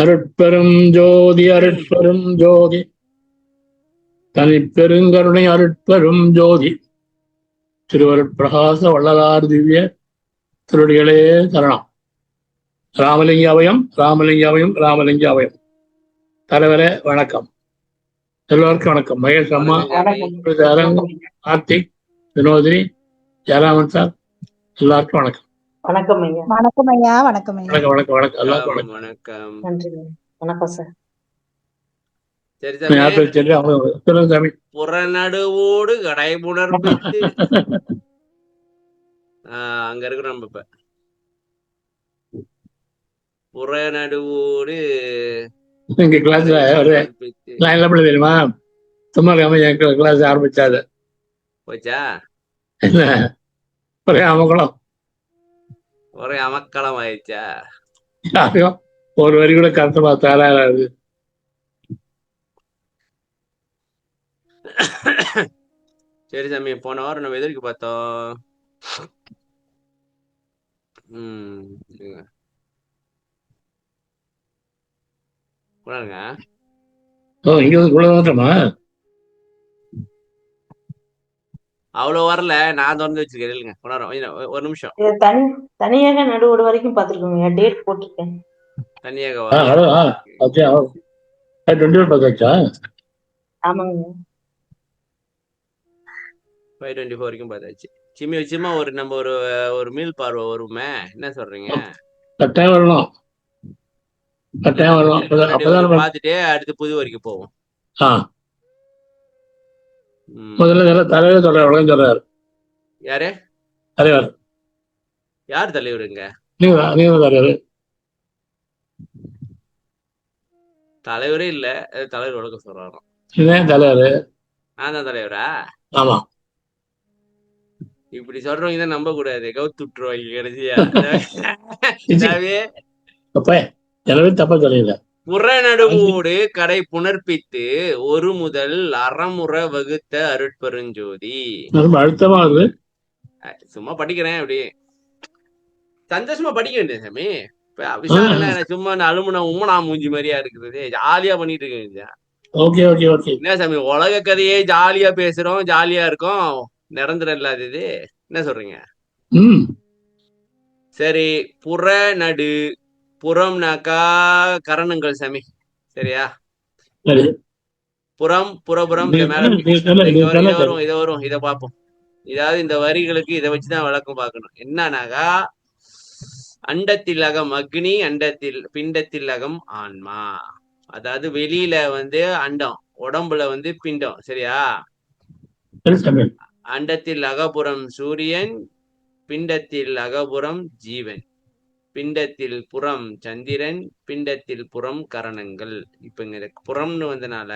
அருட்பெரும் ஜோதி அருட்பெரும் ஜோதி தனிப்பெருங்கருணை அருட்பெரும் ஜோதி திருவருட்பிரகாச வள்ளலார் திவ்ய திருடிகளே சரணம். ராமலிங்க அபயம் ராமலிங்க அபயம் ராமலிங்க அபயம். தலைவரே வணக்கம். எல்லோருக்கும் வணக்கம். மகேஷ் அம்மா, கார்த்திக், வினோதினி, ஜெயராமன் சார், எல்லாருக்கும் வணக்கம். வணக்கம் ஐயா. வணக்கம் ஐயா. வணக்கம் ஐயா. வணக்கம் வணக்கம் வணக்கம் எல்லாருக்கும் வணக்கம். வணக்கம். நன்றி. வணக்கம் சார். சாமி. புறநடுவோடு கடைபுணர்பித்து அங்க இருக்கிற நம்ம இப்ப புறநடுவோடு இங்க கிளாஸ்ல நான் என்ன பண்ண தெரியுமா, சும்மா என் கிளாஸ் ஆரம்பிச்சாது போச்சா, ஒரே அமக்கலம், ஒரே அமக்களம் ஆயிடுச்சா. யாரையும் ஒரு வரி கூட கருத்து பார்த்தாராது. சரி சாமி, போன வாரம் நம்ம எதற்கு பார்த்தோம்? அவ்வளவு வரல, நான் திறந்து வச்சிருக்கேன். ஒரு நிமிஷம். தனியாக நடுவோடு வரைக்கும் பாத்துருக்கோங்க. டேட் போட்டிருக்கேன். தனியாக ஆமாங்க. 524 வரைக்கும் பார்த்தாச்சு. சிம்மி வச்சுமா நம்ம ஒரு மீள் பார்வை வருமே, என்ன சொல்றீங்க? கட்டாயம் வரணும், கட்டாயம் வரணும். பார்த்துட்டு அடுத்து புது வரைக்கும் போவோம். முதல்ல தலைவர் சொல்றாரு. யாரு தலைவர்? யார் தலைவருங்க? தலைவரே இல்ல, தலைவர் வழக்க சொல்றாராம். தலைவர் நான் தான் தலைவரா? ஆமா. இப்படி சொல்றவங்க தான் நம்ப கூடாது, கவுத்து விட்டுருவாங்க கடைசியா. எனவே தப்பா தெரியல. புறநடுவோடு கடை புணர்ப்பித்து ஒரு முதல் அறமுறை வகுத்த அருட்பெருஞ்சோதி. அழுத்தமா இருக்கு. சும்மா படிக்கிறேன், அப்படி சந்தோஷமா படிக்க வேண்டியது சாமி. விசாரணை சும்மா அலுமினா உம்மனா மூஞ்சி மாதிரியா இருக்குது, ஜாலியா பண்ணிட்டு இருக்கேன். என்ன சாமி, உலக கதையே ஜாலியா பேசுறோம், ஜாலியா இருக்கோம், நிரந்தரம் இல்லாத இது, என்ன சொல்றீங்க? சரி, புறநடு, புறம்னாக்கா கரணங்கள் சாமி, சரியா? புறம் புறப்புறம் வரும், இதை வரும், இதை பார்ப்போம். இதாவது இந்த வரிகளுக்கு இதை வச்சுதான் விளக்கம் பார்க்கணும். என்னன்னாக்கா, அண்டத்தில் அகம் அக்னி, அண்டத்தில் பிண்டத்தில் அகம் ஆன்மா. அதாவது வெளியில அண்டம், உடம்புல பிண்டம், சரியா? அண்டத்தில் அகபுறம் சூரியன், பிண்டத்தில் அகபுறம் ஜீவன், பிண்டத்தில் புறம் சந்திரன், பிண்டத்தில் புறம் கரணங்கள். இப்ப இங்க புறம்னு வந்தனால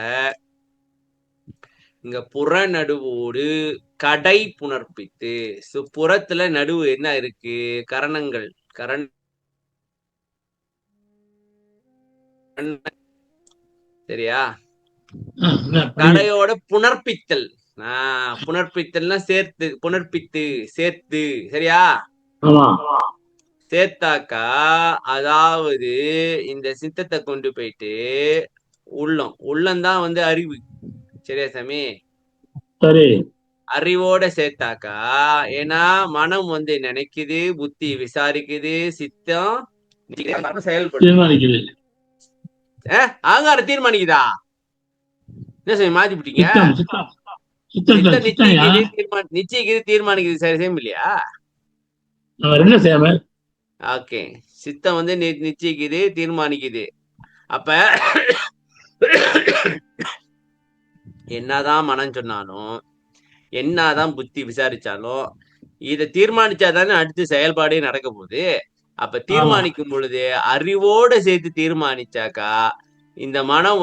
இங்க புறநடுவோடு கடை புணர்ப்பித்து, புறத்துல நடுவு என்ன இருக்கு? கரணங்கள், சரியா? கடையோட புணர்ப்பித்தல். புணர்ப்பித்தல்னா சேர்த்து, புணர்ப்பித்து சேர்த்து, சரியா? சேர்த்தாக்கா, அதாவது இந்த சித்தத்தை கொண்டு போயிட்டு உள்ளம்தான் அறிவு, சரியா சாமி? சரி. அறிவோட சேர்த்தாக்கா, ஏன்னா மனம் நினைக்குது, புத்தி விசாரிக்குது, சித்தம் செயல்படுது, ஆங்கார தீர்மானிக்குதா? என்ன சாமி மாத்தி விட்டீங்க? நிச்சயிக்குது, தீர்மானிக்குது, சரி சேம் இல்லையா? ஓகே, சித்தம் நிச்சயிக்குது, தீர்மானிக்குது. அப்ப என்னதான் மனம் சொன்னாலும், என்னதான் புத்தி விசாரிச்சாலும், இதை தீர்மானிச்சாதானே அடுத்து செயல்பாடே நடக்க போகுது. அப்ப தீர்மானிக்கும் பொழுது அறிவோட சேர்த்து தீர்மானிச்சாக்கா இந்த மனம்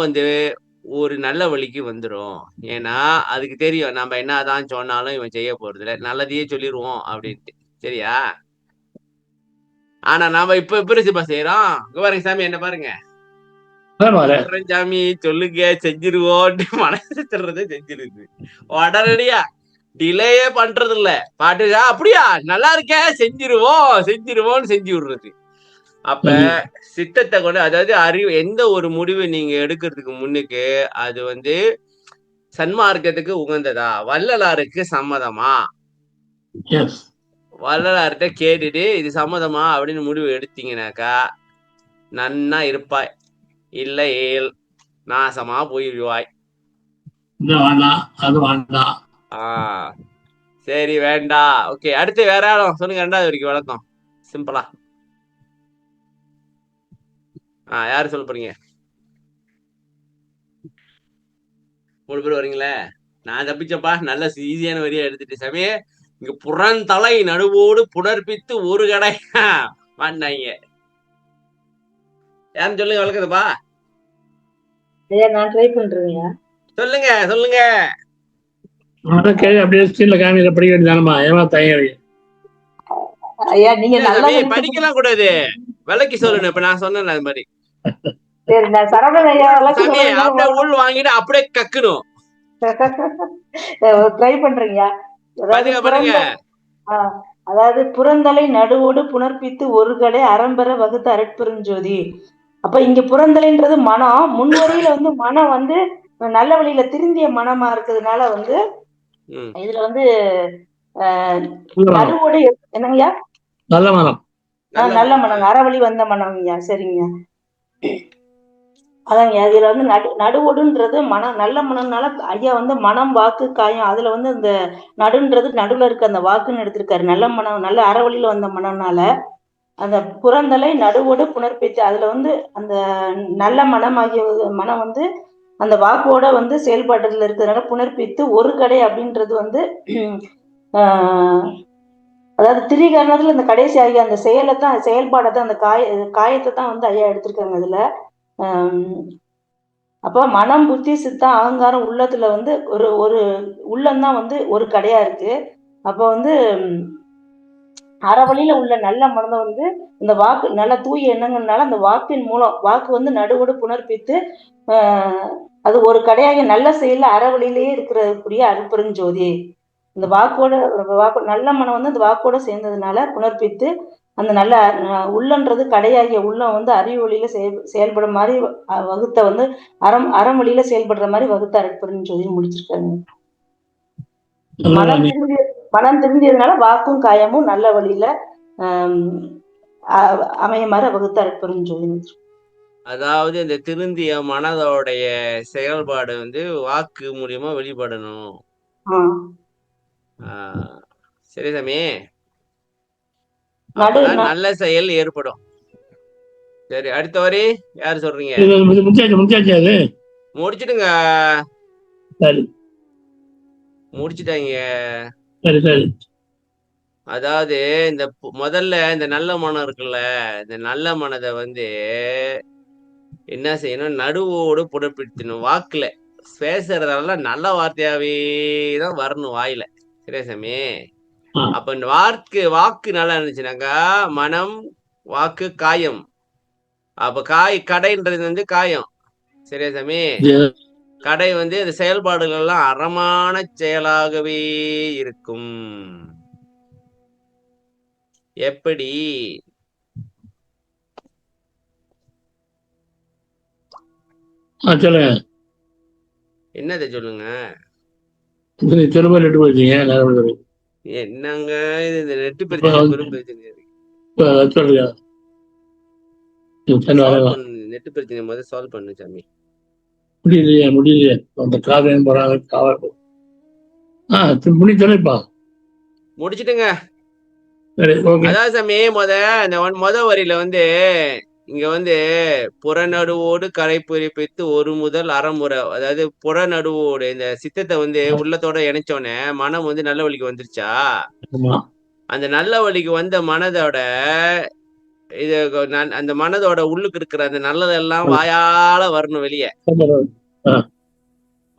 ஒரு நல்ல வழிக்கு வந்துடும். ஏன்னா அதுக்கு தெரியும் நம்ம என்னதான் சொன்னாலும் இவன் செய்ய போறது இல்லை, நல்லதையே சொல்லிடுவோம் அப்படின்ட்டு, சரியா? ஆனா நாம இப்ப செய்யறோம். பாருங்க சாமி, என்ன பாருங்க சாமி, சொல்லுங்க செஞ்சிருவோம், மனசு சொல்றதை செஞ்சிருக்கு. உடனடியா டிலேயே பண்றது இல்ல, பாட்டுக்கா அப்படியா நல்லா இருக்க, செஞ்சிருவோம் செஞ்சிருவோம்னு செஞ்சு விடுறது. அப்ப சரி. சித்தத்தை கொண்டு, அதாவது அறிவு, எந்த ஒரு முடிவு நீங்க எடுக்கிறதுக்கு முன்னுக்கு அது வந்து சன்மார்க்கத்துக்கு உகந்ததா, வள்ளலாருக்கு சம்மதமா, எஸ். வள்ளலார்கிட்ட கேட்டுட்டு இது சம்மதமா அப்படின்னு முடிவு எடுத்தீங்கன்னாக்கா நன்னா இருப்பாய், இல்ல ஏல் நாசமா போயிடுவாய். இது வேண்டாம், அது வேண்டாம். ஆஹ் சரி, வேண்டாம். ஓகே, அடுத்து வேற யாரும் சொல்லுங்க. ரெண்டாவது வரைக்கும் விளக்கம் சிம்பிளா. யாரு சொல்ல போறீங்க? 3 பேர் வரீங்களே. நான் தப்பிச்சப்பா, நல்ல ஈஸியான வரியா எடுத்துட்டு சாமி. இங்க புறந்தலை நடுவோடு புணர்ப்பித்து ஒரு கடை மாட்டினாங்க. யாருன்னு சொல்லுங்க, விளக்குதுப்பா. ஐயா நான் ட்ரை பண்றேங்க. சொல்லுங்க சொல்லுங்க. கேள்வி அப்படியே ஸ்கிரீன்ல காமிக்கிற படிக்க வேண்டியதானமா, ஏமா தயங்கி? ஐயா நீங்க இல்ல நல்லா சாமி, படிக்கலாம் கூடாது, விளக்கி சொல்லணும். இப்ப நான் சொன்னேன் அது மாதிரி. சரி, நான் சரவணன் ஐயா விளக்கு சாமி அப்படியே சொல்றதுனால உள் வாங்கிட்டு அப்படியே கக்கணும். ட்ரை பண்றீங்க. அதாவது பாத்துங்க பாருங்க. அதாவது புறந்தலை நடுவோடு புணர்ப்பித்து ஒரு கடை அறம்பெற வகுத்த அருட்பெருஞ்சோதி. அப்ப இங்க புறந்தலைன்றது மனம். முன்வரியில வந்து மனம் வந்து நல்ல வழியில திருந்திய மனமா இருக்கிறதுனால வந்து இதுல வந்து நடுவோடு என்னங்கய்யா? நல்ல மனம். நல்ல மனம், அறவழி வந்த மனம்யா. சரிங்க. அதாங்க, இதுல வந்து நடுவோடுன்றது மனம், நல்ல மனம்னால ஐயா வந்து மனம் வாக்கு காயம், அதுல வந்து அந்த நடுன்றது நடுவுல இருக்க அந்த வாக்குன்னு எடுத்திருக்காரு. நல்ல மனம், நல்ல அறவழியில வந்த மனம்னால அந்த புறந்தலை நடுவோடு புணர்ப்பிச்சு, அதுல வந்து அந்த நல்ல மனம் ஆகிய மனம் வந்து அந்த வாக்கோட வந்து செயல்பாட்டுல இருக்கிறதுனால புணர்ப்பித்து ஒரு கடை அப்படின்றது வந்து அதாவது திரிகரணத்துல இந்த கடைசி ஆகிய அந்த செயல்பாடை தான், அந்த காயத்தை தான் வந்து ஐயா எடுத்திருக்காங்க அதுல. அப்போ மனம் புத்தி சித்தம் அகங்காரம் உள்ளத்துல வந்து ஒரு ஒரு உள்ளம்தான் வந்து ஒரு கடையா இருக்கு. அப்போ வந்து அறவழியில உள்ள நல்ல மனதை வந்து இந்த வாக்கு நல்ல தூய எண்ணங்கள்னால அந்த வாக்கின் மூலம், வாக்கு வந்து நடுவோடு புணர்ப்பித்து அது ஒரு கடையாக நல்ல செயல்ல அறவழியிலேயே இருக்கிறக்கூடிய அருட்பெருஞ்சோதி. இந்த வாக்கோட நல்ல மனம் வந்து அந்த வாக்கோட சேர்ந்ததுனால புணர்ப்பித்து அந்த நல்ல உள்ளன்றது கடையாகிய உள்ளம் வந்து அறிவு வழியில செயல்படுற மாதிரி வகுத்த வந்து அறம் வழியில செயல்படுற மாதிரி வகுத்த அருட்பெருஞ்சோதி முடிச்சிருக்காங்க. மனம் திருந்தியதுனால வாக்கும் காயமும் நல்ல வழியில அமைய மாதிரி வகுத்த அருட்பெருஞ்சோதி. அதாவது இந்த திருந்திய மனதோடைய செயல்பாடு வந்து வாக்கு மூலியமா வெளிப்படணும். சரி சாமி, அப்பதான் நல்ல செயல் ஏற்படும். சரி, அடுத்த வரி யாரு சொல்றீங்க? முடிச்சிடுங்க. முடிச்சிட்டாங்க. அதாவது இந்த முதல்ல இந்த நல்ல மனம் இருக்குல்ல, இந்த நல்ல மனதை வந்து என்ன செய்யணும், நடுவோடு புறப்படுத்தணும். வாக்குல பேசுறதால நல்ல வார்த்தையாவே தான் வரணும் வாயில. சரியா சாமி? அப்ப இந்த வாக்கு நல்லா இருந்துச்சுனாக்கா மனம் வாக்கு காயம். அப்ப கடைன்றது வந்து காயம். சரியா சாமி? கடை வந்து அந்த செயல்பாடுகள் எல்லாம் அறமான செயலாகவே இருக்கும். எப்படி? சொல்லுங்க. என்னதை சொல்லுங்க? என்னங்க இது, இந்த நெட்டு பிரச்சனை பெரும் பிரச்சனை இருக்கு. நெட்டு பிரச்சனை முதல்ல சால்வ் பண்ணு சாமி. முடியலையே அந்த காவியம் போறாங்க. முடிச்சிட்டுங்க. அதாவது சாமி முத வரியில வந்து இங்க வந்து புறநடுவோடு கரை புரிப்பித்து ஒரு முதல் அறமுறை, அதாவது புறநடுவோடு இந்த சித்தத்தை வந்து உள்ளத்தோட இணைச்சோடனே மனம் வந்து நல்ல வழிக்கு வந்துருச்சா? அந்த நல்ல வழிக்கு வந்த மனதோட இது அந்த மனதோட உள்ளுக்கு இருக்கிற அந்த நல்லதெல்லாம் வாயால வரணும் வெளியே.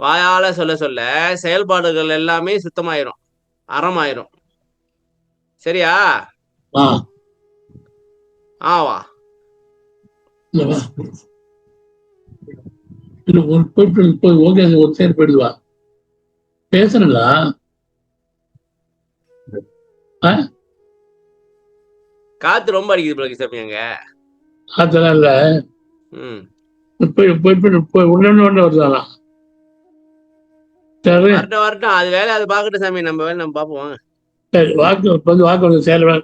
வாயால சொல்ல சொல்ல செயல்பாடுகள் எல்லாமே சுத்தமாயிரும், அறமாயிரும். சரியா? ஆவா போயிடுவா பேசுறா. காத்து ரொம்ப அடிக்குது பிள்ளைங்க சாமி. அங்க அதனால ம் இப்ப உடனே வருதானா? சரி வரட்டும் அது வேலை அது பாக்கட்டும் சாமி, நம்ம வேலை நம்ம பார்ப்போம் வாங்க. சரி, வாக்கு இப்ப வந்து வாக்கு வந்து செயல்பட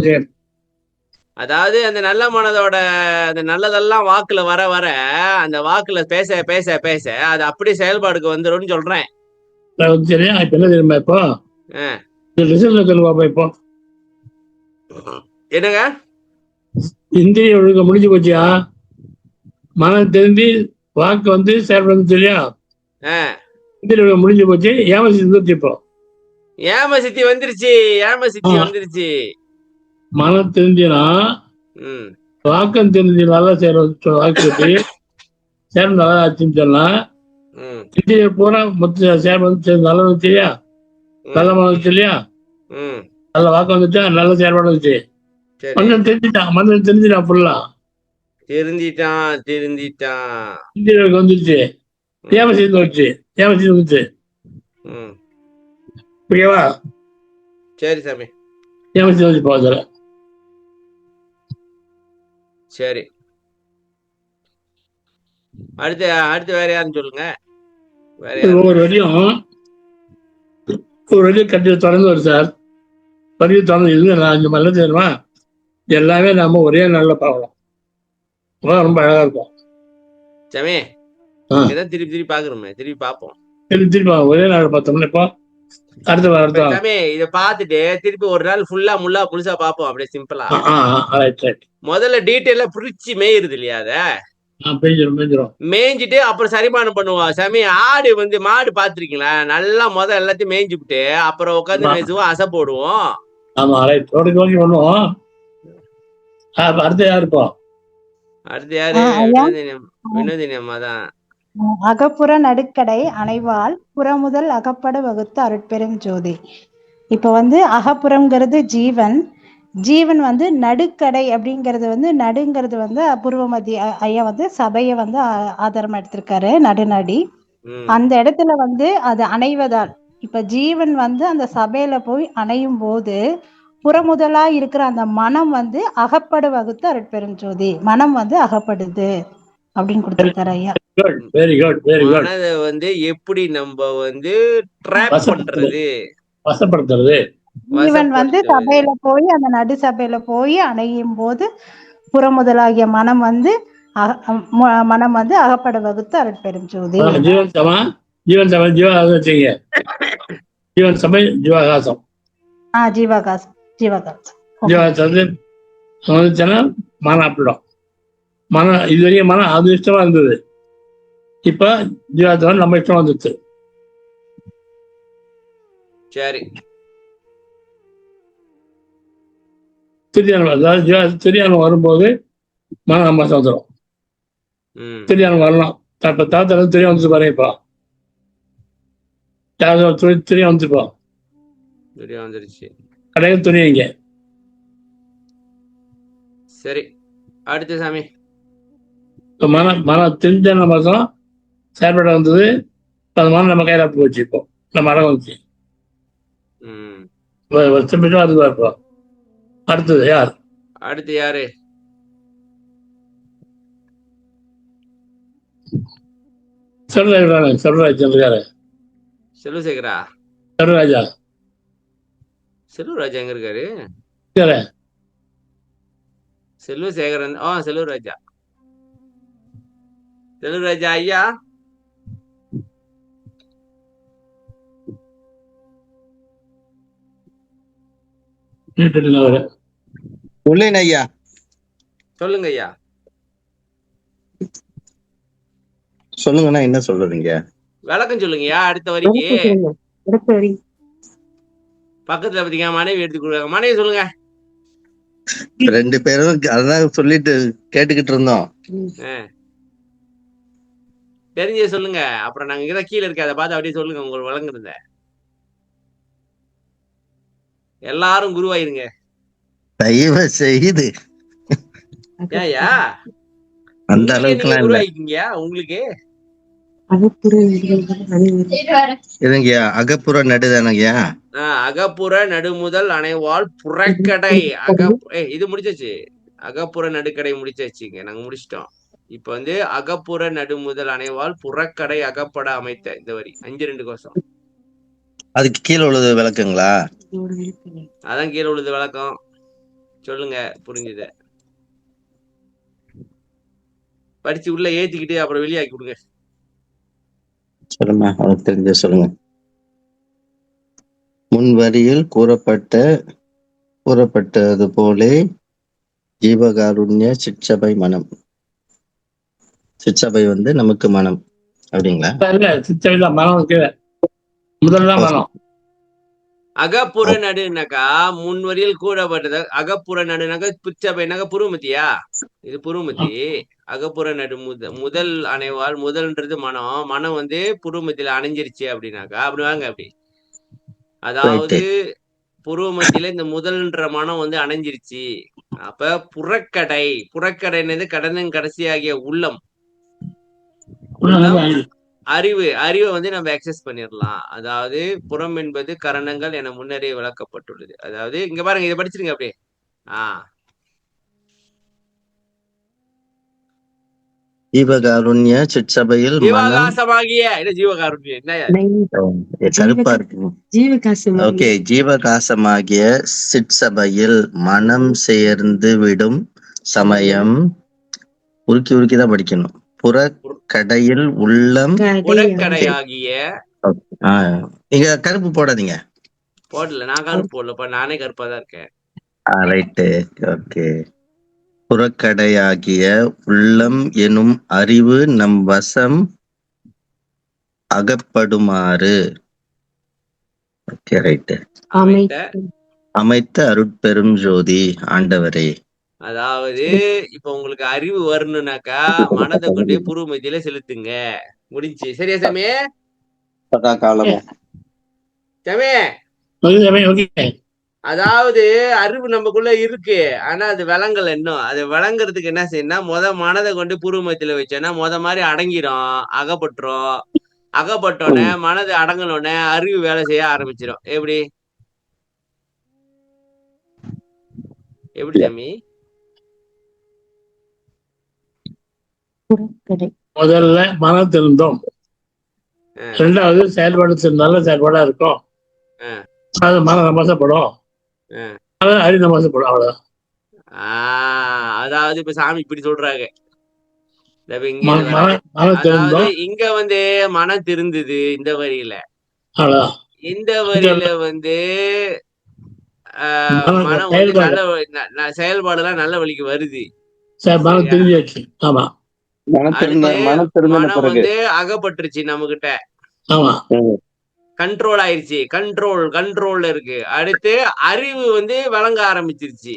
செய்யணும். அதாவது அந்த நல்ல மனதோட அந்த நல்லதெல்லாம் வாக்குல வர வர அந்த வாக்குல பேச பேச பேச அது அப்படியே செயல்பாடுக்கு வந்துரும்னு சொல்றேன். சரியா? இப்ப என்ன தெரியுமா, இப்போ ஆ. ரிசல்ட் சொல்லு பாப்பா. இப்போ என்னங்க? இந்திரிய ஒழுங்கு முடிஞ்சு போச்சியா? மனம் தெரிஞ்சு வாக்கு வந்து செயல்படுறது இல்லையா? ஆ. இந்திரிய ஒழுங்கு முடிஞ்சு போச்சு. ஏமாசி இப்போ ஏம சித்தி வந்துருச்சு, ஏம சித்தி வந்துருச்சு. மனம் தெரிஞ்சுனா ம் வாக்கம் தெரிஞ்சு நல்லா செய்யற வாக்கு வச்சு சேர்ந்து நல்லா ஆச்சுன்னு சொன்னா ம் இந்திரிய பூரா மொத்த செயல்படு நல்லா வந்துச்சு இல்லையா? நல்ல மனம் வந்துச்சு இல்லையா? ம் நல்ல வாக்கு வந்துச்சா? நல்ல செயல்பாடு வந்துச்சு. சரி, மனம் தெரிஞ்சுட்டான் ஃபுல்லா. திருந்திட்டான். இந்திரிய வந்துருச்சு. ஏமாசி வந்துச்சு. ஏமாசி வந்துச்சு. ம் ஓகேவா? சரி சாமி, ஏமாசி வந்து போதுல. சரி. அடுத்து அடுத்து வேற யாருன்னு சொல்லுங்க. வேற யாரு? ஒவ்வொரு வழியும் கட்டி தொடர்ந்து வரும் சார். பதிவு தொடர்ந்து இது 5 மணி தெரியுமா? எல்லாமே நாம ஒரே நாள்ல பார்க்கலாம். ரொம்ப அழகா இருக்கும். சாமி, இங்கதான் திருப்பி திருப்பி பாக்குறோமே, திருப்பி பார்ப்போம். திருப்பி ஒரே நாள் பார்த்தோம்னா இப்போ அடுத்த வாரம். சாமி இத பாத்துட்டு திருப்பி ஒரு நாள் ஃபுல்லா முழுசா பாப்போம், அப்படியே சிம்பிளா. முதல்ல டீட்டெயிலா புரிச்சு மேயிருது இல்லையா? அத மேய்ஞ்சிட்டு அப்புறம் சரிமானம் பண்ணுவோம். சாமி ஆடு வந்து மாடு பாத்துருக்கீங்களா? நல்லா எல்லாத்தையும் மேய்ஞ்சுட்டு அப்புறம் உட்காந்து மெதுவா அசை போடுவோம். ஆமா, பண்ணுவோம். அடுத்து யாருப்பா? அடுத்து யாரு? வினோதினி அம்மா தான். அகப்புற நடுக்கடை அணைவாள் புறமுதல் அகப்பட வகுத்து அருட்பெரும் ஜோதி. இப்ப வந்து அகப்புறம்ங்கிறது ஜீவன். ஜீவன் வந்து நடுக்கடை அப்படிங்கிறது வந்து நடுங்கிறது வந்து அபூர்வமதி ஐயா வந்து சபையை வந்து ஆதாரமா எடுத்திருக்காரு. நடுநாடி அந்த இடத்துல வந்து அது அணைவதால் இப்ப ஜீவன் வந்து அந்த சபையில போய் அணையும் போது புறமுதலா இருக்கிற அந்த மனம் வந்து அகப்படு வகுத்து அருட்பெரும் ஜோதி. மனம் வந்து அகப்படுது அப்படின்னு கொடுத்திருக்காரு ஐயா. மனதை வந்து எப்படி நம்ம வந்து ட்ராப் பண்றது, வசப்படுத்துறது. ஜீவன் வந்து சபையில போய் அந்த நடு சபையில போய் அணையும் போது புறமுதலாகிய மனம் வந்து அகப்பட வகுத்து அருட்பெரும் ஜோதி. ஜீவன் சபை ஜீவகாசம். ஜீவகாசம் வந்துச்சுன்னா மனம் அப்படிடும். மனம் இதுவரையும் மனம் அது இஷ்டமா இருந்தது. இப்ப ஜீவாத்மா நம்ம இஷ்டம் வந்துச்சு. சரி, திரியானம், அதாவது திரியானம் வரும்போது மனம் நம்ம வந்துடும். திரியானம் வரலாம். இப்ப தாத்தா தெரிய வந்துச்சு பாருங்க. இப்போ தெரிய வந்துருப்போம். வந்துருச்சு கடையில் துணிங்க. சரி, அடுத்த சாமி. மனம் தெரிஞ்ச மாதம் செயல்பட வந்தது. அது மனம் நம்ம கையில போச்சு. இப்போ நம்ம அடங்க வந்துச்சு. அதுதான் இப்போ. அடுத்தது யார்? அடுத்து யாரு? செல்வராஜ் இருக்காரு. செல்வசேகரா? செல்வராஜா எங்க இருக்காரு? செல்வசேகரன். செல்வராஜா ஐயா. ஐயா சொல்லுங்க ஐயா. சொல்லுங்கண்ணா, என்ன சொல்றீங்க? விளக்கம் சொல்லுங்கய்யா. அடுத்த வரிக்கு பக்கத்துல பாத்தீங்க மனைவி எடுத்து கொடுங்க. மனைவி சொல்லுங்க. 2 பேரும் அதான் சொல்லிட்டு கேட்டுக்கிட்டு இருந்தோம். தெரிஞ்ச சொல்லுங்க. அப்புறம் நாங்க இங்கதான் கீழே இருக்க, அதை பார்த்து அப்படியே சொல்லுங்க. உங்களுக்கு வழங்குறத எல்லாரும் குருவாயிருங்க தயவு செய்து. ஏயா அந்த அளவுக்கு குருவாயிக்கீங்க. உங்களுக்கு இதுங்கய்யா அகப்புற நடுதானங்கய்யா. அகப்புற நடுமுதல் அணைவாள் புறக்கடை இது முடிச்சாச்சு. அகப்புற நடுக்கடை முடிச்சாச்சுங்க, நாங்க முடிச்சிட்டோம். இப்ப வந்து அகப்புற நடுமுதல் அணைவால் புறக்கடை அகப்பட அமைத்த இந்த வரி 5-2 கோசம். அதுக்கு கீழே உள்ளது விளக்குங்களா? அதான் கீழே உள்ளது விளக்கம். சொல்லுங்க, புரிஞ்சுது. படிச்சு உள்ள ஏத்திக்கிட்டு அப்புறம் வெளியாக்கி விடுங்க. சொல்லுமா, அவனுக்கு தெரிஞ்ச சொல்லுங்க. முன் வரியில் கூறப்பட்டது போலே ஜீவகாருண்ய சிற்சபை மனம். சிற்சபை வந்து நமக்கு மனம் அப்படிங்களா? இல்ல, சிச்சைதான் மனம் கீழே, முதல் தான் மனம். அகப்புற நடுனாக்கா முன்வரியில் கூறப்பட்டது. அகப்புற நடுனாக்கா பிச்சபைனாக்கா புருமத்தியா, இது புருமத்தி. அகப்புற நடு முதல் அணைவால், முதல்ன்றது மனம். மனம் வந்து புருமத்தில அணைஞ்சிருச்சு அப்படின்னாக்கா அப்படி வாங்க அப்படி. அதாவது புருவமத்தில இந்த முதல்ன்ற மனம் வந்து அணைஞ்சிருச்சு. அப்ப புறக்கடைனது கடனின் கடைசி ஆகிய உள்ளம். அறிவை வந்து நம்ம எக்ஸஸ் பண்ணிடலாம். அதாவது புறம் என்பது கரணங்கள் என முன்னரே விளக்கப்பட்டுள்ளது. அதாவது இங்க பாருங்க, இதை படிச்சிருங்க அப்படியே. ஜீவகாருண்ய சிற்சபையில் ஜீவகாசமாகிய ஜீவகாருண்யம் என்ன கருப்பா இருக்கு. ஓகே, ஜீவகாசமாகிய சிற்சபையில் மனம் சேர்ந்து விடும் சமயம் உருக்கிதான் படிக்கணும். புறக்கடையில் உள்ளம் புறக்கடையாகிய. நீங்க கருப்பு போடாதீங்க. போடல, நான் கருப்பு போடலப்பா, நானே கருப்பா தான் இருக்கேன். Right, okay. புறக்கடையாகிய உள்ளம் எனும் அறிவு நம் வசம் அகப்படுமாறு அமைத்த அருட்பெரும் ஜோதி ஆண்டவரே. அதாவது இப்ப உங்களுக்கு அறிவு வரணும்னாக்கா மனதை கொண்டே புருவமத்தியில செலுத்துங்க. முடிஞ்சு. சரியா சாமி? அதாவது அறிவு நமக்குள்ள இருக்கு, ஆனா அது விளங்கல இன்னும். அது விளங்குறதுக்கு என்ன செய்யணும், மனதை கொண்டு புருவமத்தில வச்சோன்னா மாதிரி அடங்கிரும், அகப்பட்டுரும். அகப்பட்டோன்னே மனது அடங்கினோடனே அறிவு வேலை செய்ய ஆரம்பிச்சிடும். எப்படி சாமி? முதல்ல மனம் திருந்தோம், ரெண்டாவது செயல்பாடு நல்ல செயல்பாடா இருக்கும், அது மனம் நமசப்படும், அறிவு நமசப்படும். அவ்வளவுதான். அதாவது இப்ப சாமி இப்படி சொல்றாங்க. இங்க வந்து மனம் திருந்தது இந்த வரியில. இந்த வரியில வந்து மனம் வந்து நல்ல செயல்பாடு எல்லாம் நல்ல வழிக்கு வருது. மனம் வந்து அகப்பட்டுருச்சு நம்ம கிட்ட, கண்ட்ரோல் ஆயிருச்சு. கண்ட்ரோல்ல இருக்கு. அடுத்து அறிவு வந்து வழங்க ஆரம்பிச்சிருச்சு.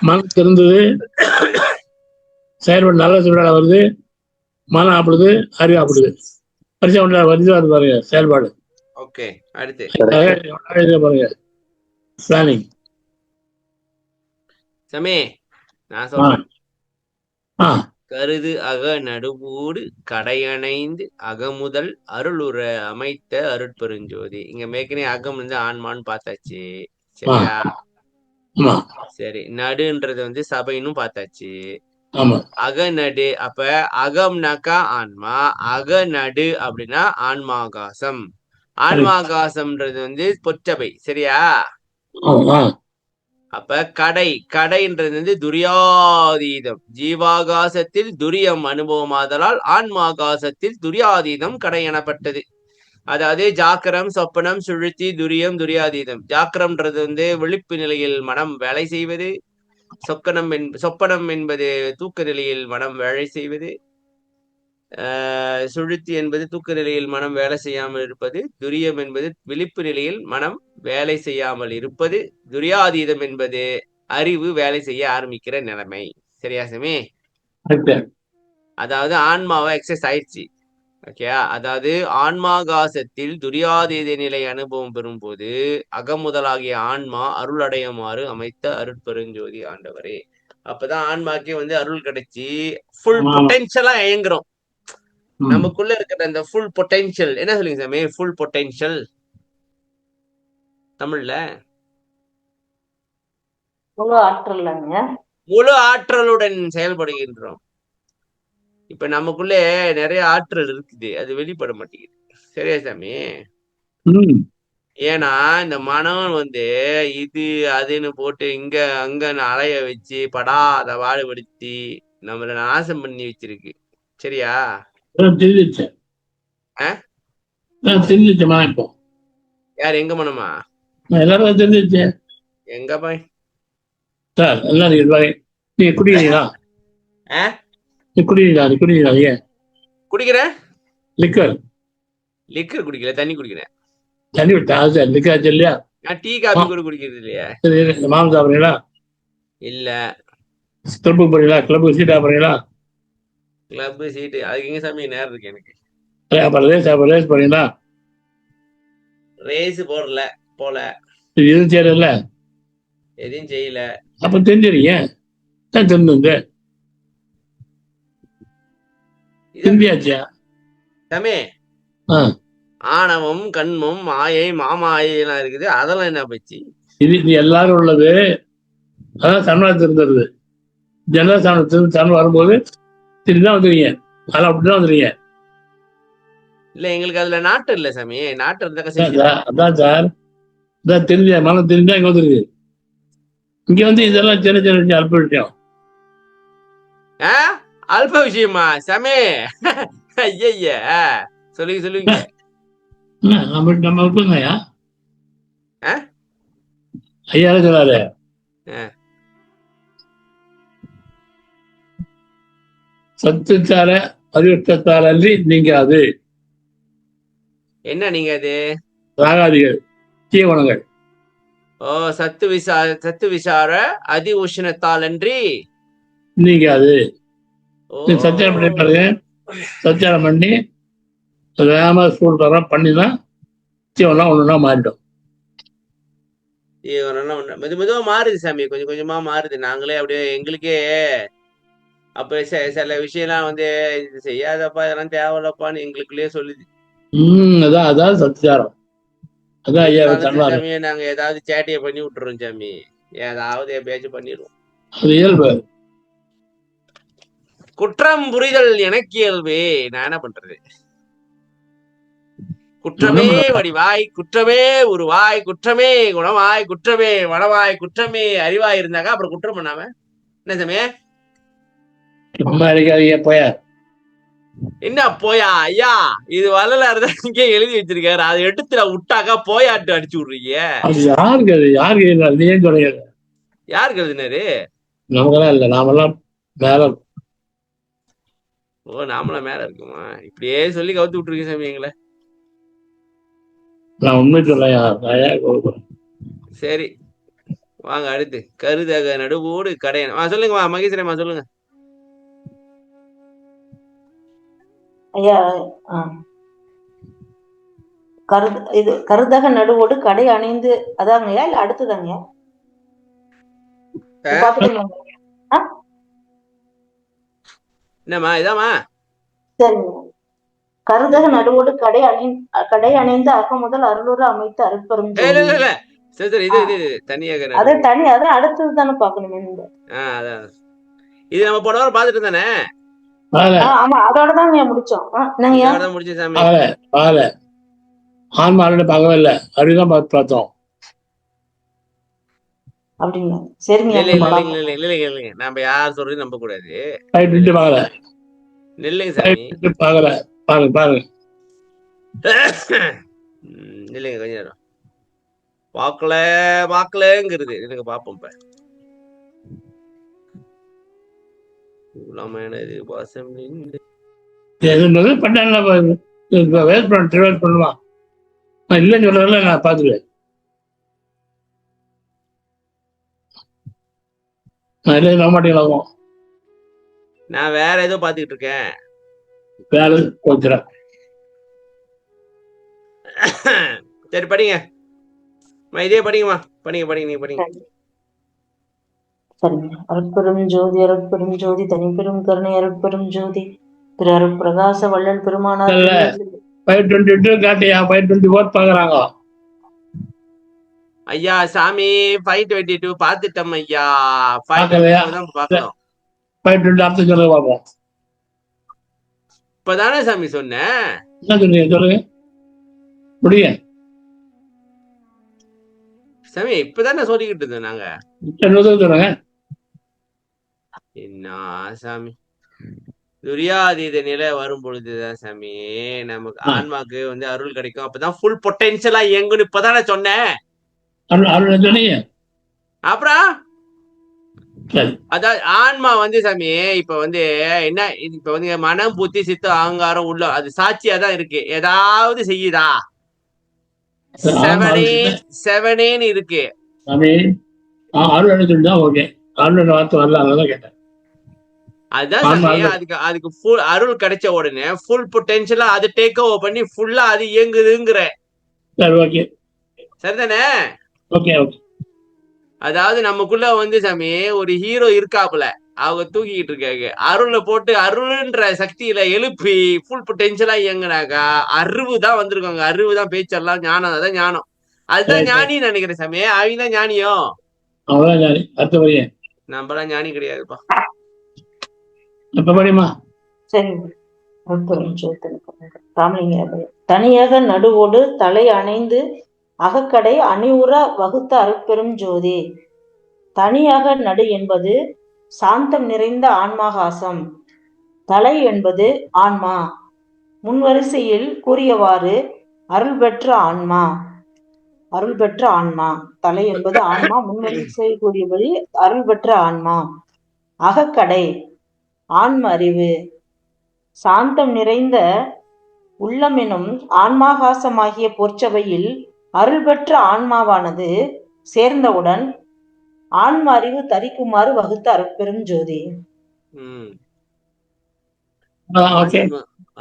மனம் திருந்தது, செயல்பாடு நல்ல செயல்பாடு வருது, மனம் ஆப்பிடுது, அறிவு ஆப்பிடுது. பரிசா வருது, அது பாருங்க செயல்பாடு. ஓகே, அடுத்து பாருங்க பிளானிங். சமே நான் சொல்றேன். கருது அக நடுவூடு கடையணைந்து அகமுதல் அருளுற அமைத்த அருட்பெருஞ்சோதி. இங்க மேற்கனவே அகம் வந்து ஆன்மான்னு பார்த்தாச்சு. சரியா? சரி, நடுன்றது வந்து சபைன்னு பார்த்தாச்சு. அகநடு, அப்ப அகம்னாக்கா ஆன்மா, அகநடு அப்படின்னா ஆன்மாகாசம். ஆன்மாகாசம்ன்றது வந்து பொற்றபை. சரியா? அப்ப கடைன்றது வந்து துரியாதீதம். ஜீவாகாசத்தில் துரியம் அனுபவமாதலால் ஆன்மாகாசத்தில் துரியாதீதம் கடை எனப்பட்டது. அதாவது ஜாக்கிரம், சொப்பனம், சுழுத்தி, துரியம், துரியாதீதம். ஜாக்கிரம்ன்றது வந்து விழிப்பு நிலையில் மனம் வேலை செய்வது. சொப்பனம் என்பது தூக்க நிலையில் மனம் வேலை செய்வது. சுழுத்தி என்பது தூக்க நிலையில் மனம் வேலை செய்யாமல் இருப்பது. துரியம் என்பது விழிப்பு நிலையில் மனம் வேலை செய்யாமல் இருப்பது. துரியாதீதம் என்பது அறிவு வேலை செய்ய ஆரம்பிக்கிற நிலைமை. சரியா சாமி? அதாவது ஆன்மாவை எக்ஸஸ் ஆயிடுச்சு. ஓகே, அதாவது ஆன்மாகாசத்தில் துரியாதீத நிலை அனுபவம் பெறும் போது அகமுதலாகிய ஆன்மா அருள் அடையுமாறு அமைத்த அருட்பெருஞ்சோதி ஆண்டவரே. அப்பதான் ஆன்மாக்கே வந்து அருள் கிடைச்சி ஃபுல் பொட்டென்ஷியலா இயங்குறோம். நமக்குள்ள இருக்கிற அந்த ஃபுல் பொட்டென்ஷியல் என்ன சொல்லுங்க சாமி? ஃபுல் பொட்டென்ஷியல் தமிழ்ல முழு ஆற்றல்லாங்க. முழு ஆற்றலுடன் செயல்படுகின்றோம். இப்ப நமக்குள்ளே நிறைய ஆற்றல் இருக்குது, அது வெளிப்பட மாட்டேங்குது. சரியா சாமி? ம் ஏன்னா இந்த மனம் இது அதுன்னு போட்டு இங்க அங்கன்னு அலைய வச்சு படாத பாடுபடுத்தி நம்மள நாசம் பண்ணி வச்சிருக்கு. சரியா? தெரிஞ்சிச்சு ஆ? தெரிஞ்சிச்சுமா. இப்போ யார் எங்க மனமா? எல்லாரும் தெரிஞ்சிச்சு எங்க போய் சார். எல்லாரும் இதுவாக நீங்க குடிக்கிறீங்களா? ஆ? நீ குடிக்கிறீங்களா ஏன் குடிக்கிற லிக்கர் லிக்கர் குடிக்கல, தண்ணி குடிக்கிறேன். தண்ணி விட்டா சார் லிக்கர் ஆச்சு இல்லையா? நான் டீ காபி கூட குடிக்கிறது இல்லையா? சரி, மாவு சாப்பிட்றீங்களா? இல்ல. கிளப்புக்கு போறீங்களா? கிளப்புக்கு சீட்டா போறீங்களா? கிளப் சீட்டு அதுக்கு எங்க சாமி நேரம் இருக்கு எனக்கு. அப்புறம் ரேஸ் போறீங்களா? ரேஸ் போடல, போல இது எதுவும் செய்யறதில்ல. எதையும் செய்யல. அப்ப தெரிஞ்சிருங்க. தெரிஞ்சுங்க தெரிஞ்சியாச்சியா சாமி, ஆ ஆணவம் கண்மம் மாயை மாமாயை எல்லாம் இருக்குது, அதெல்லாம் என்ன போச்சு? இது எல்லாரும் உள்ளது. அதான் சரணாகத்து இருந்துருது. ஜெனரல் சரணம் வரும்போது திரும்பிதான் வந்துடுங்க. அதெல்லாம் அப்படிதான் வந்துடுங்க. இல்ல எங்களுக்கு அதுல நாட்டம் இல்ல சாமி. நாட்டம் இருந்தாக்க செஞ்சிடலாம். அதான் சார், அதான் தெரிஞ்ச மனம் தெரிஞ்சா இங்க வந்துருக்கு. இங்க வந்து இதெல்லாம் சின்ன சின்ன அல்ப விஷயம். அல்ப விஷயமா சாமி? ஐய சொல்லுங்க. நம்ம அல்பங்கய்யா. ஆ? ஐயா சொல்லாரு ஆ. சத்துச்சார அறிவுற்றால் அன்றி நீங்க அது என்ன நீங்க அது? ராகாதிகள் தீவனங்கள். ஓ, சத்து விசார அதி உஷ்ணத்தால் அன்றி நீங்க அது ஓ, சத்தியாரம் பண்ணி பாருங்க. சத்தியாரம் பண்ணி வேகமா சூடு தரம் பண்ணிதான் தீவனம் ஒண்ணுன்னா மாறிடும். மெதுவா மாறுது சாமி, கொஞ்சம் கொஞ்சமா மாறுது. நாங்களே அப்படியே எங்களுக்கே அப்ப சில விஷயம்லாம் இது செய்யாதப்பா, இதெல்லாம் தேவையில்லப்பான்னு எங்களுக்குள்ளேயே சொல்லுது. அதான் சத்தியாரம். அதான் ஐயா தருவாரு. சாமி நாங்க ஏதாவது சேட்டையை பண்ணி விட்டுறோம் சாமி. ஏதாவது எப்பயாச்சும் பண்ணிடுவோம். அது இயல்பு. குற்றம் புரிதல் எனக்கு இயல்பு. நான் என்ன பண்றது? குற்றமே வடிவாய், குற்றமே உருவாய், குற்றமே குணமாய், குற்றமே வனவாய், குற்றமே அறிவாய் இருந்தாங்க அப்புறம் குற்றம் பண்ணாம என்ன சாமி? போய என்ன போயா ஐயா? இது வரலாறு தான் இங்கே எழுதி வச்சிருக்காரு. அதை எடுத்து விட்டாக்கா போயாட்டு அடிச்சு விடுறீங்க. யாருக்கு நீங்க சொல்றீங்க? யாருக்கு எழுதினாரு? நமக்கெல்லாம் இல்ல, நாமெல்லாம் மேல. ஓ, நாமளாம் மேல இருக்குமா? இப்படியே சொல்லி கவுத்து விட்டுருக்கீங்க சாமி எங்களை. நான் உண்மை சொல்ல. சரி வாங்க அடுத்து. கருதக நடுவோடு கடையன். சொல்லுங்கம்மா மகேஸ்வரம்மா, சொல்லுங்க. ஐயா, கருதக நடுவோடு கடை அணிந்து அதாங்கய்யா இல்ல அடுத்ததாங்க? என்னம்மா இதாம்மா? சரிங்க. கருதக நடுவோடு கடை அணிந்து அக முதல் அருளுற அமைத்து அருட்பெரும் அது தனி, அதான் அடுத்தது தானே பாக்கணுமே. இது நம்ம போன வாரம் பாத்துட்டு தானே? ஆமா, அதோட தாங்க முடிச்சோம். முடிச்ச சாமி. ஆன்மாரோட பார்க்கவே இல்லை, அப்படிதான் பார்த்தோம். அப்படிங்களா? சரிங்க. இல்லைங்க, நம்ம யார் சொல்றதையும் நம்ப கூடாது. இல்லைங்க சாமி, பாருங்க இல்லைங்க, கொஞ்ச நேரம் பாக்கலங்கிறது எனக்கு பாப்போம். பண்ணுவான் இல்லைன்னு சொல்றதுல நான் பாத்துருவேன். நான் வேற ஏதோ பாத்துக்கிட்டு இருக்கேன். வேற கொஞ்சம் சரி படிங்க, இதே படிங்கம்மா. படிங்க நீங்க படிங்க. சரிங்க. அருட்பெரும் ஜோதி அருட்பெரும் ஜோதி தனிப்பெரும் கருணை அருட்பெரும் ஜோதி திரு அருட்பிரகாச வள்ளல் பெருமானார். 522 காட்டியா 524 பாக்குறாங்க. ஐயா சாமி 522 பாத்துட்டோம் ஐயா. பார்க்கலையா? 522 தான் பார்க்கணும். போயிட்டு அர்த்தம் சொல்ல பார்ப்போம். இப்பதானே சாமி சொன்னேன். என்ன சொல்றீங்க சொல்லுங்க முடியும். சாமி இப்பதானே சொல்லிக்கிட்டு இருந்தோம் நாங்க. சொல்லுங்க. என்ன சாமி துரியாதீத நிலை வரும் பொழுதுதான் சாமி நமக்கு ஆன்மாக்கு வந்து அருள் கிடைக்கும். அப்பதான் ஃபுல் பொட்டன்ஷியலா இயங்குன்னு இப்பதானே சொன்னேன். சொன்னீங்க. அப்புறம் அதாவது ஆன்மா வந்து சாமி இப்ப வந்து என்ன, இப்ப வந்து மனம் புத்தி சித்தம் அகங்காரம் உள்ள அது சாட்சியா தான் இருக்கு. ஏதாவது செய்யுதா? செவனேன்னு இருக்கு. அதுதான் சாமி அதுக்கு ஃபுல் அருள் கிடைச்ச உடனே ஃபுல் பொட்டன்ஷியலா அது டேக் ஓவர் பண்ணி ஃபுல்லா அது இயங்குதுங்கிற. சரிதானே? அதாவது நமக்குள்ள வந்து சாமி ஒரு ஹீரோ இருக்காப்புல, அவங்க தூக்கிக்கிட்டு இருக்காங்க. அருளை போட்டு அருள்ன்ற சக்தியில எழுப்பி ஃபுல் பொட்டன்ஷியலா இயங்குனாக்கா அறிவு தான் வந்திருக்காங்க. அறிவு தான் பேச்செல்லாம் ஞானம். அதான் ஞானம். அதுதான் ஞானின்னு நினைக்கிறேன் சாமி. அவங்க தான் ஞானியோ? நம்மளாம் ஞானி கிடையாதுப்பா. தனியாக நடுவோடு தலை அணைந்து அகக்கடை அணிவுற வகுத்த அருட்பெரும் ஜோதி. தனியாக நடு என்பது சாந்தம் நிறைந்த ஆன்மாகாசம். தலை என்பது ஆன்மா. முன்வரிசையில் கூறியவாறு அருள் பெற்ற ஆன்மா. அருள் பெற்ற ஆன்மா. தலை என்பது ஆன்மா. முன்வரிசையில் கூறியபடி அருள் பெற்ற ஆன்மா. அகக்கடை ஆன்ம அறிவு. சாந்தம் நிறைந்த உள்ளமெனும் ஆன்மாகாசமாகிய பொற்சபையில் அருள் பெற்ற ஆன்மாவானது சேர்ந்தவுடன் ஆன்ம அறிவு தரிக்குமாறு வகுத்த அருட்பெரும் ஜோதி.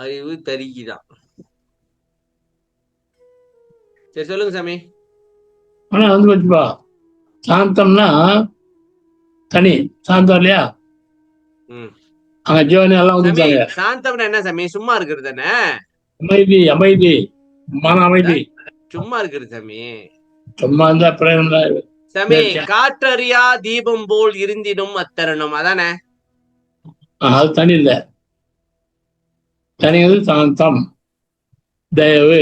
அறிவு தரிக்குதான். சரி சொல்லுங்க சாமி. வந்து வச்சுப்பா. சாந்தம்னா தனி சாந்தம் இல்லையா? அங்க ஜீவனி எல்லாம் வந்துட்டாங்க. சாந்தம்னா என்ன சாமி? சும்மா இருக்கிறது தானே? அமைதி அமைதி மன அமைதி. சும்மா இருக்கிறது சாமி. சும்மா இருந்தா பிரயோஜனம் தான் சாமி. காற்றறியா தீபம் போல் இருந்திடும் அத்தருணம் அதானே? அது தனி இல்ல. தனியது சாந்தம், தயவு,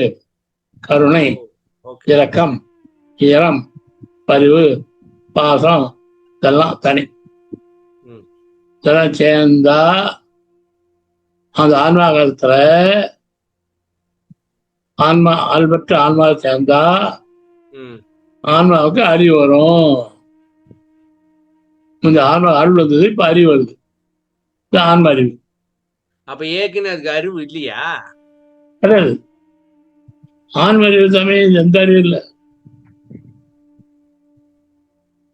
கருணை, இரக்கம், ஈரம், பரிவு, பாசம் இதெல்லாம் தனி. இதெல்லாம் சேர்ந்தா அந்த ஆன்மா காலத்துல ஆன்மா அல்பற்ற ஆன்மாவை சேர்ந்தா ஆன்மாவுக்கு அறிவு வரும். இந்த ஆன்மா அருள் வந்தது, இப்ப அறிவு வருது. ஆன்மா அறிவு. அப்ப ஏற்கனவே அதுக்கு அறிவு இல்லையா? கிடையாது. ஆன்ம அறிவு சாமி. எந்த அறிவு இல்லை.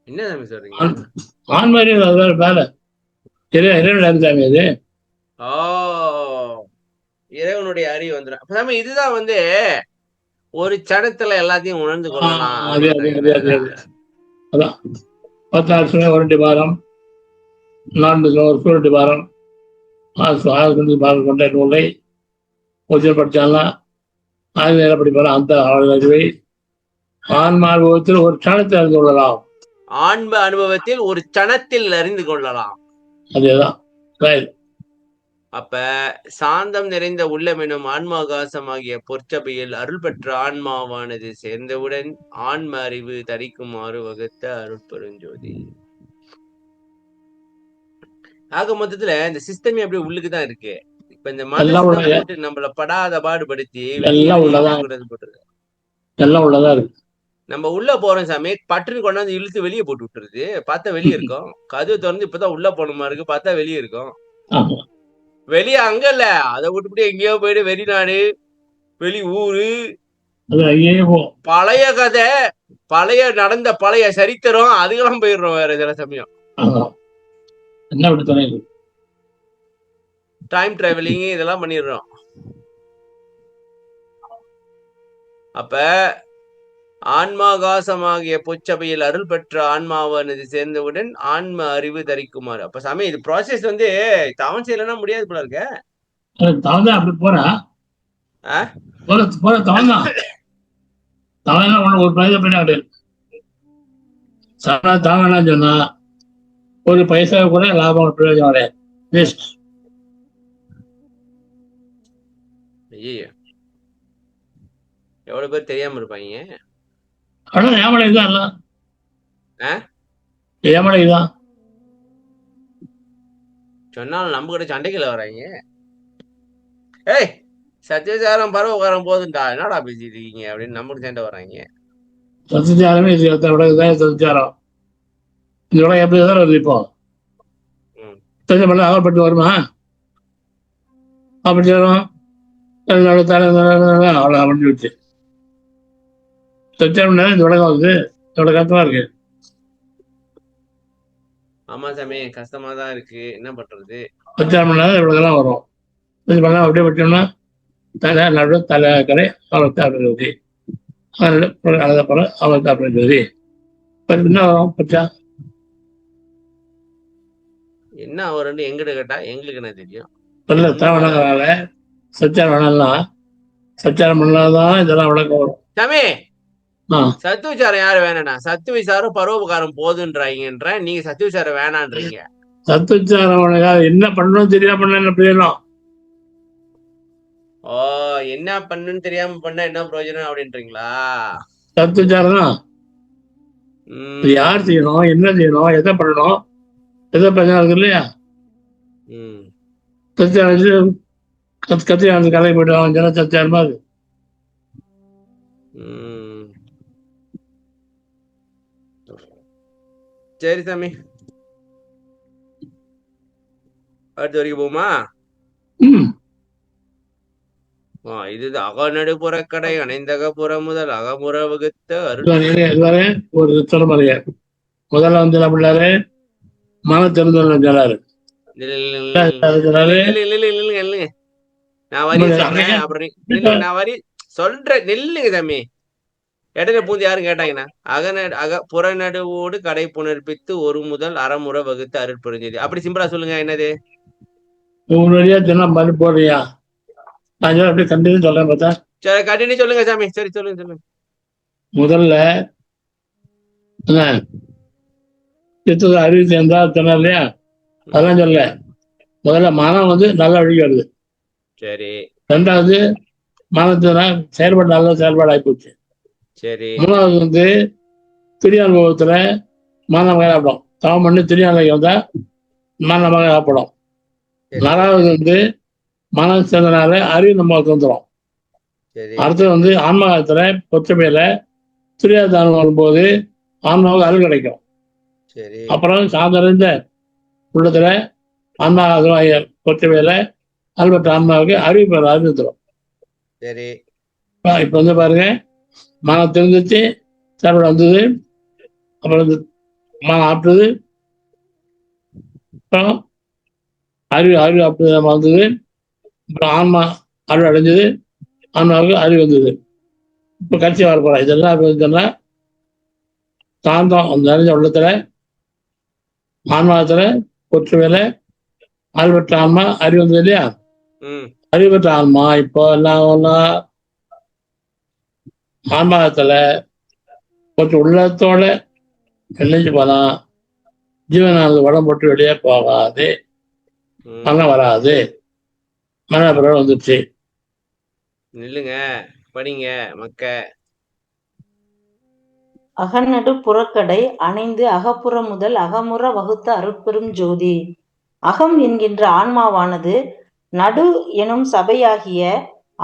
என்ன சாமி சொல்றீங்க? ஆன்ம அறிவு அதுதான் வேலை. இறைவன் சாமி அது. இறைவனுடைய அறிவு வந்துடும். சாமி இதுதான் வந்து ஒரு சடத்துல எல்லாத்தையும் உணர்ந்து கொள்ளலாம். அதான் 16 ஒரு பாரம், 4 ஒரு சூழட்டி பாரம், 6 பாரம் கொண்ட நூலை ஒருத்தர் படிச்சாலாம் ஆயுத படிப்பாரு. அந்த அறிவை ஆன்ம அனுபவத்தில் ஒரு சனத்தில் அறிந்து கொள்ளலாம். ஆன்ம அனுபவத்தில் ஒரு சனத்தில் அறிந்து கொள்ளலாம். அதேதான். அப்ப சாந்தம் நிறைந்த உள்ளமெனும் ஆன்மாகாசமாகிய பொற்சபையில் அருள் பெற்ற ஆன்மாவானது சேர்ந்தவுடன் ஆன்ம அறிவு தரிக்குமாறு வகுத்த அருட்பெருஞ்சோதி. ஆக மொத்தத்துல இந்த சிஸ்டமே அப்படியே உள்ளுக்குதான் இருக்கு. இப்ப இந்த மனசு நம்மள படாத பாடுபடுத்தி எல்லாம் உள்ளதா இருக்கு. நம்ம உள்ள போறோம் சாமி, பட்டுன்னு கொண்டாந்து இழுத்து வெளியே போட்டு விட்டுருது. பார்த்தா வெளியே இருக்கும். கதவு திறந்து இப்பதான் உள்ள போனமா இருக்கு, பார்த்தா வெளியே இருக்கும். வெளியே அங்க இல்ல, அதை விட்டுவிட்டு எங்கேயோ போயிட்டு வெளிநாடு, வெளி ஊரு, பழைய கதை, பழைய நடந்த பழைய சரித்திரம், அதுக்கெல்லாம் போயிடுறோம் வேற சில சமயம். டைம் டிராவலிங் இதெல்லாம் பண்ணிடுறோம். அப்ப ஆன்மாகாசமாகிய பொச்சபையில் அருள் பெற்ற ஆன்மாவானது சேர்ந்தவுடன் ஆன்ம அறிவு தரிக்குமாறு. அப்ப சாமி இது ப்ராசஸ் வந்து தவன் செய்யலன்னா முடியாது போல இருக்க. அப்படி போறா ஒரு பிரயோஜனம் கிடையாது. தானா சொன்னா ஒரு பைசா கூட லாபம் பிரயோஜனம் கிடையாது. வேஸ்ட். ஐயோ, எவ்வளவு பேர் தெரியாம இருப்பாங்க. ஆனா ஏமலை தான் எல்லாம். ஆ? ஏமலை தான். சொன்னாலும் நம்ம கிட்ட சண்டைக்குள்ள வராங்க. ஏய், சத்தியசாரம் பரவகாரம் போதுண்டா, என்னடா பேசிட்டு இருக்கீங்க அப்படின்னு நம்மகிட்ட சண்டை வர்றாங்க. சத்தியாரமே இது உலகத்தான் சத்தியாரம். இந்த உலகம் எப்படி தான் வருது இப்போ? ம். பண்ண அகப்பட்டு வருமா? அப்படி வரும். அவ்வளோ அமைஞ்சு வச்சு சத்தியாரம் இந்த உலகம் வந்து இவ்வளோ கஷ்டமா இருக்கு. ஆமா சாமி, கஷ்டமா தான் இருக்கு, என்ன பண்றது? சத்தியாரம் பண்ணாதான் இவ்வளோதான் வரும். இது பண்ணா அப்படியே விட்டோம்னா தலை நடு தலை கரை அவளத்தை அப்படின்றது அவளத்தை அப்படின்றது என்ன வரும் பச்சா? என்ன அவருன்னு எங்கிட்ட கேட்டா எங்களுக்கு என்ன தெரியும்? தேவனால சச்சாரம் வேணாம்லாம். சச்சாரம் பண்ணாதான் இதெல்லாம் விளக்கம் வரும். சாமி, ஆ சத்து விசாரம் யாரு வேணாண்ணா? சத்து விசாரம் பரோபகாரம் போதுன்றாங்கன்ற, நீங்க சத்து விசாரம் வேணான்றீங்க. சத்துச்சாரம் என்ன பண்ணணும் தெரியாம பண்ண என்ன பிரயோஜனம்? ஓ, என்ன பண்ணுன்னு தெரியாம பண்ணா என்ன பிரயோஜனம் அப்படின்றீங்களா? சத்துச்சாரம் தான். இது யார் செய்யணும், என்ன செய்யணும், எதை பண்ணணும், எதை பிரச்சனை இருக்கு இல்லையா? சத்தியாரம் கத்தியாரத்து கலை போயிட்டு அவன் ஜன சத்தியாரமா இருக்கு. சரி சாமி, அடுத்த வரைக்கும் போமா? இது அகநடு புறக்கடை அணைந்தக புற முதல் அகமுற வகுத்த எல்லாரும் ஒரு தலைமுறைய முதல்ல வந்து என்ன பண்ணாரு? மன தெரிஞ்சவங்க சொன்னாரு. நான் வரி சொல்றேன், அப்புறம் நான் வரி சொல்றேன், நெல்லுங்க சாமி. இடையில பூந்து யாரும் கேட்டாங்கன்னா, புறநடுவோடு கடை புணர்ப்பித்து ஒரு முதல் அறமுறை வகுத்து அருட்புரிஞ்சது. அப்படி சிம்பிளா சொல்லுங்க, என்னது? ஒரு வழியா சொன்னா மறு போடுறியா? நான் அப்படியே கண்டினியூ சொல்றேன் பார்த்தா. சரி, கண்டினியூ சொல்லுங்க சாமி. சரி, சொல்லுங்க சொல்லுங்க. முதல்ல அறிவு சேர்ந்தா சொன்னா இல்லையா? அதெல்லாம் சொல்ல. முதல்ல மனம் வந்து நல்லா வழி வருது. சரி. ரெண்டாவது மனத்தினா செயல்பாடு நல்ல செயல்பாடு ஆகிப்போச்சு. சரி. மூணாவது வந்து துரிய அனுபவத்துல மனம் காப்படும். தவம் பண்ணி துரிய அனுபவம் வந்தா மனமாக காப்படும். நாலாவது வந்து மனம் சேர்ந்தனால அறிவு நமக்கு வந்துடும். அடுத்தது வந்து ஆன்மகாலத்துல பொச்சமையில துரியாத அனுபவம் வரும்போது ஆன்மாவுக்கு அறிவு கிடைக்கும். அப்புறம் சார்ந்த உள்ளத்துல ஆன்மகால பொச்சமையில அல்பற்ற ஆன்மாவுக்கு அறிவு பெற அறிவித்துடும். இப்ப வந்து பாருங்க, மனம் தெரிஞ்சிச்சு, செயல்பாடு வந்தது, அப்புறம் மனம் ஆப்டது, அப்புறம் அறிவு அப்படி வந்தது, அப்புறம் ஆன்மா அறிவு அடைஞ்சது, ஆன்மாவுக்கு அறிவு வந்தது. இப்ப கட்சி வர போறோம். இதெல்லாம் சொன்னா சாந்தம் அந்த நிறைஞ்ச உள்ளத்துல ஆன்மாவத்துல ஒற்றுமையில அறிவற்ற ஆன்மா அறிவு வந்தது இல்லையா? அறிவற்ற ஆன்மா இப்போ எல்லாம் ஆன்மாவத்துல கொஞ்சம் உள்ளத்தோட இணைஞ்சு போனா ஜீவனானது உடம்பு போட்டு வெளியே போகாது, மனம் வராது. மனப்பிரபலம் வந்துருச்சு. நில்லுங்க, படிங்க மக்க. அகநடு புறக்கடை அணைந்து அகப்புற முதல் அகமுற வகுத்த அருட்பெரும் ஜோதி. அகம் என்கின்ற ஆன்மாவானது நடு எனும் சபையாகிய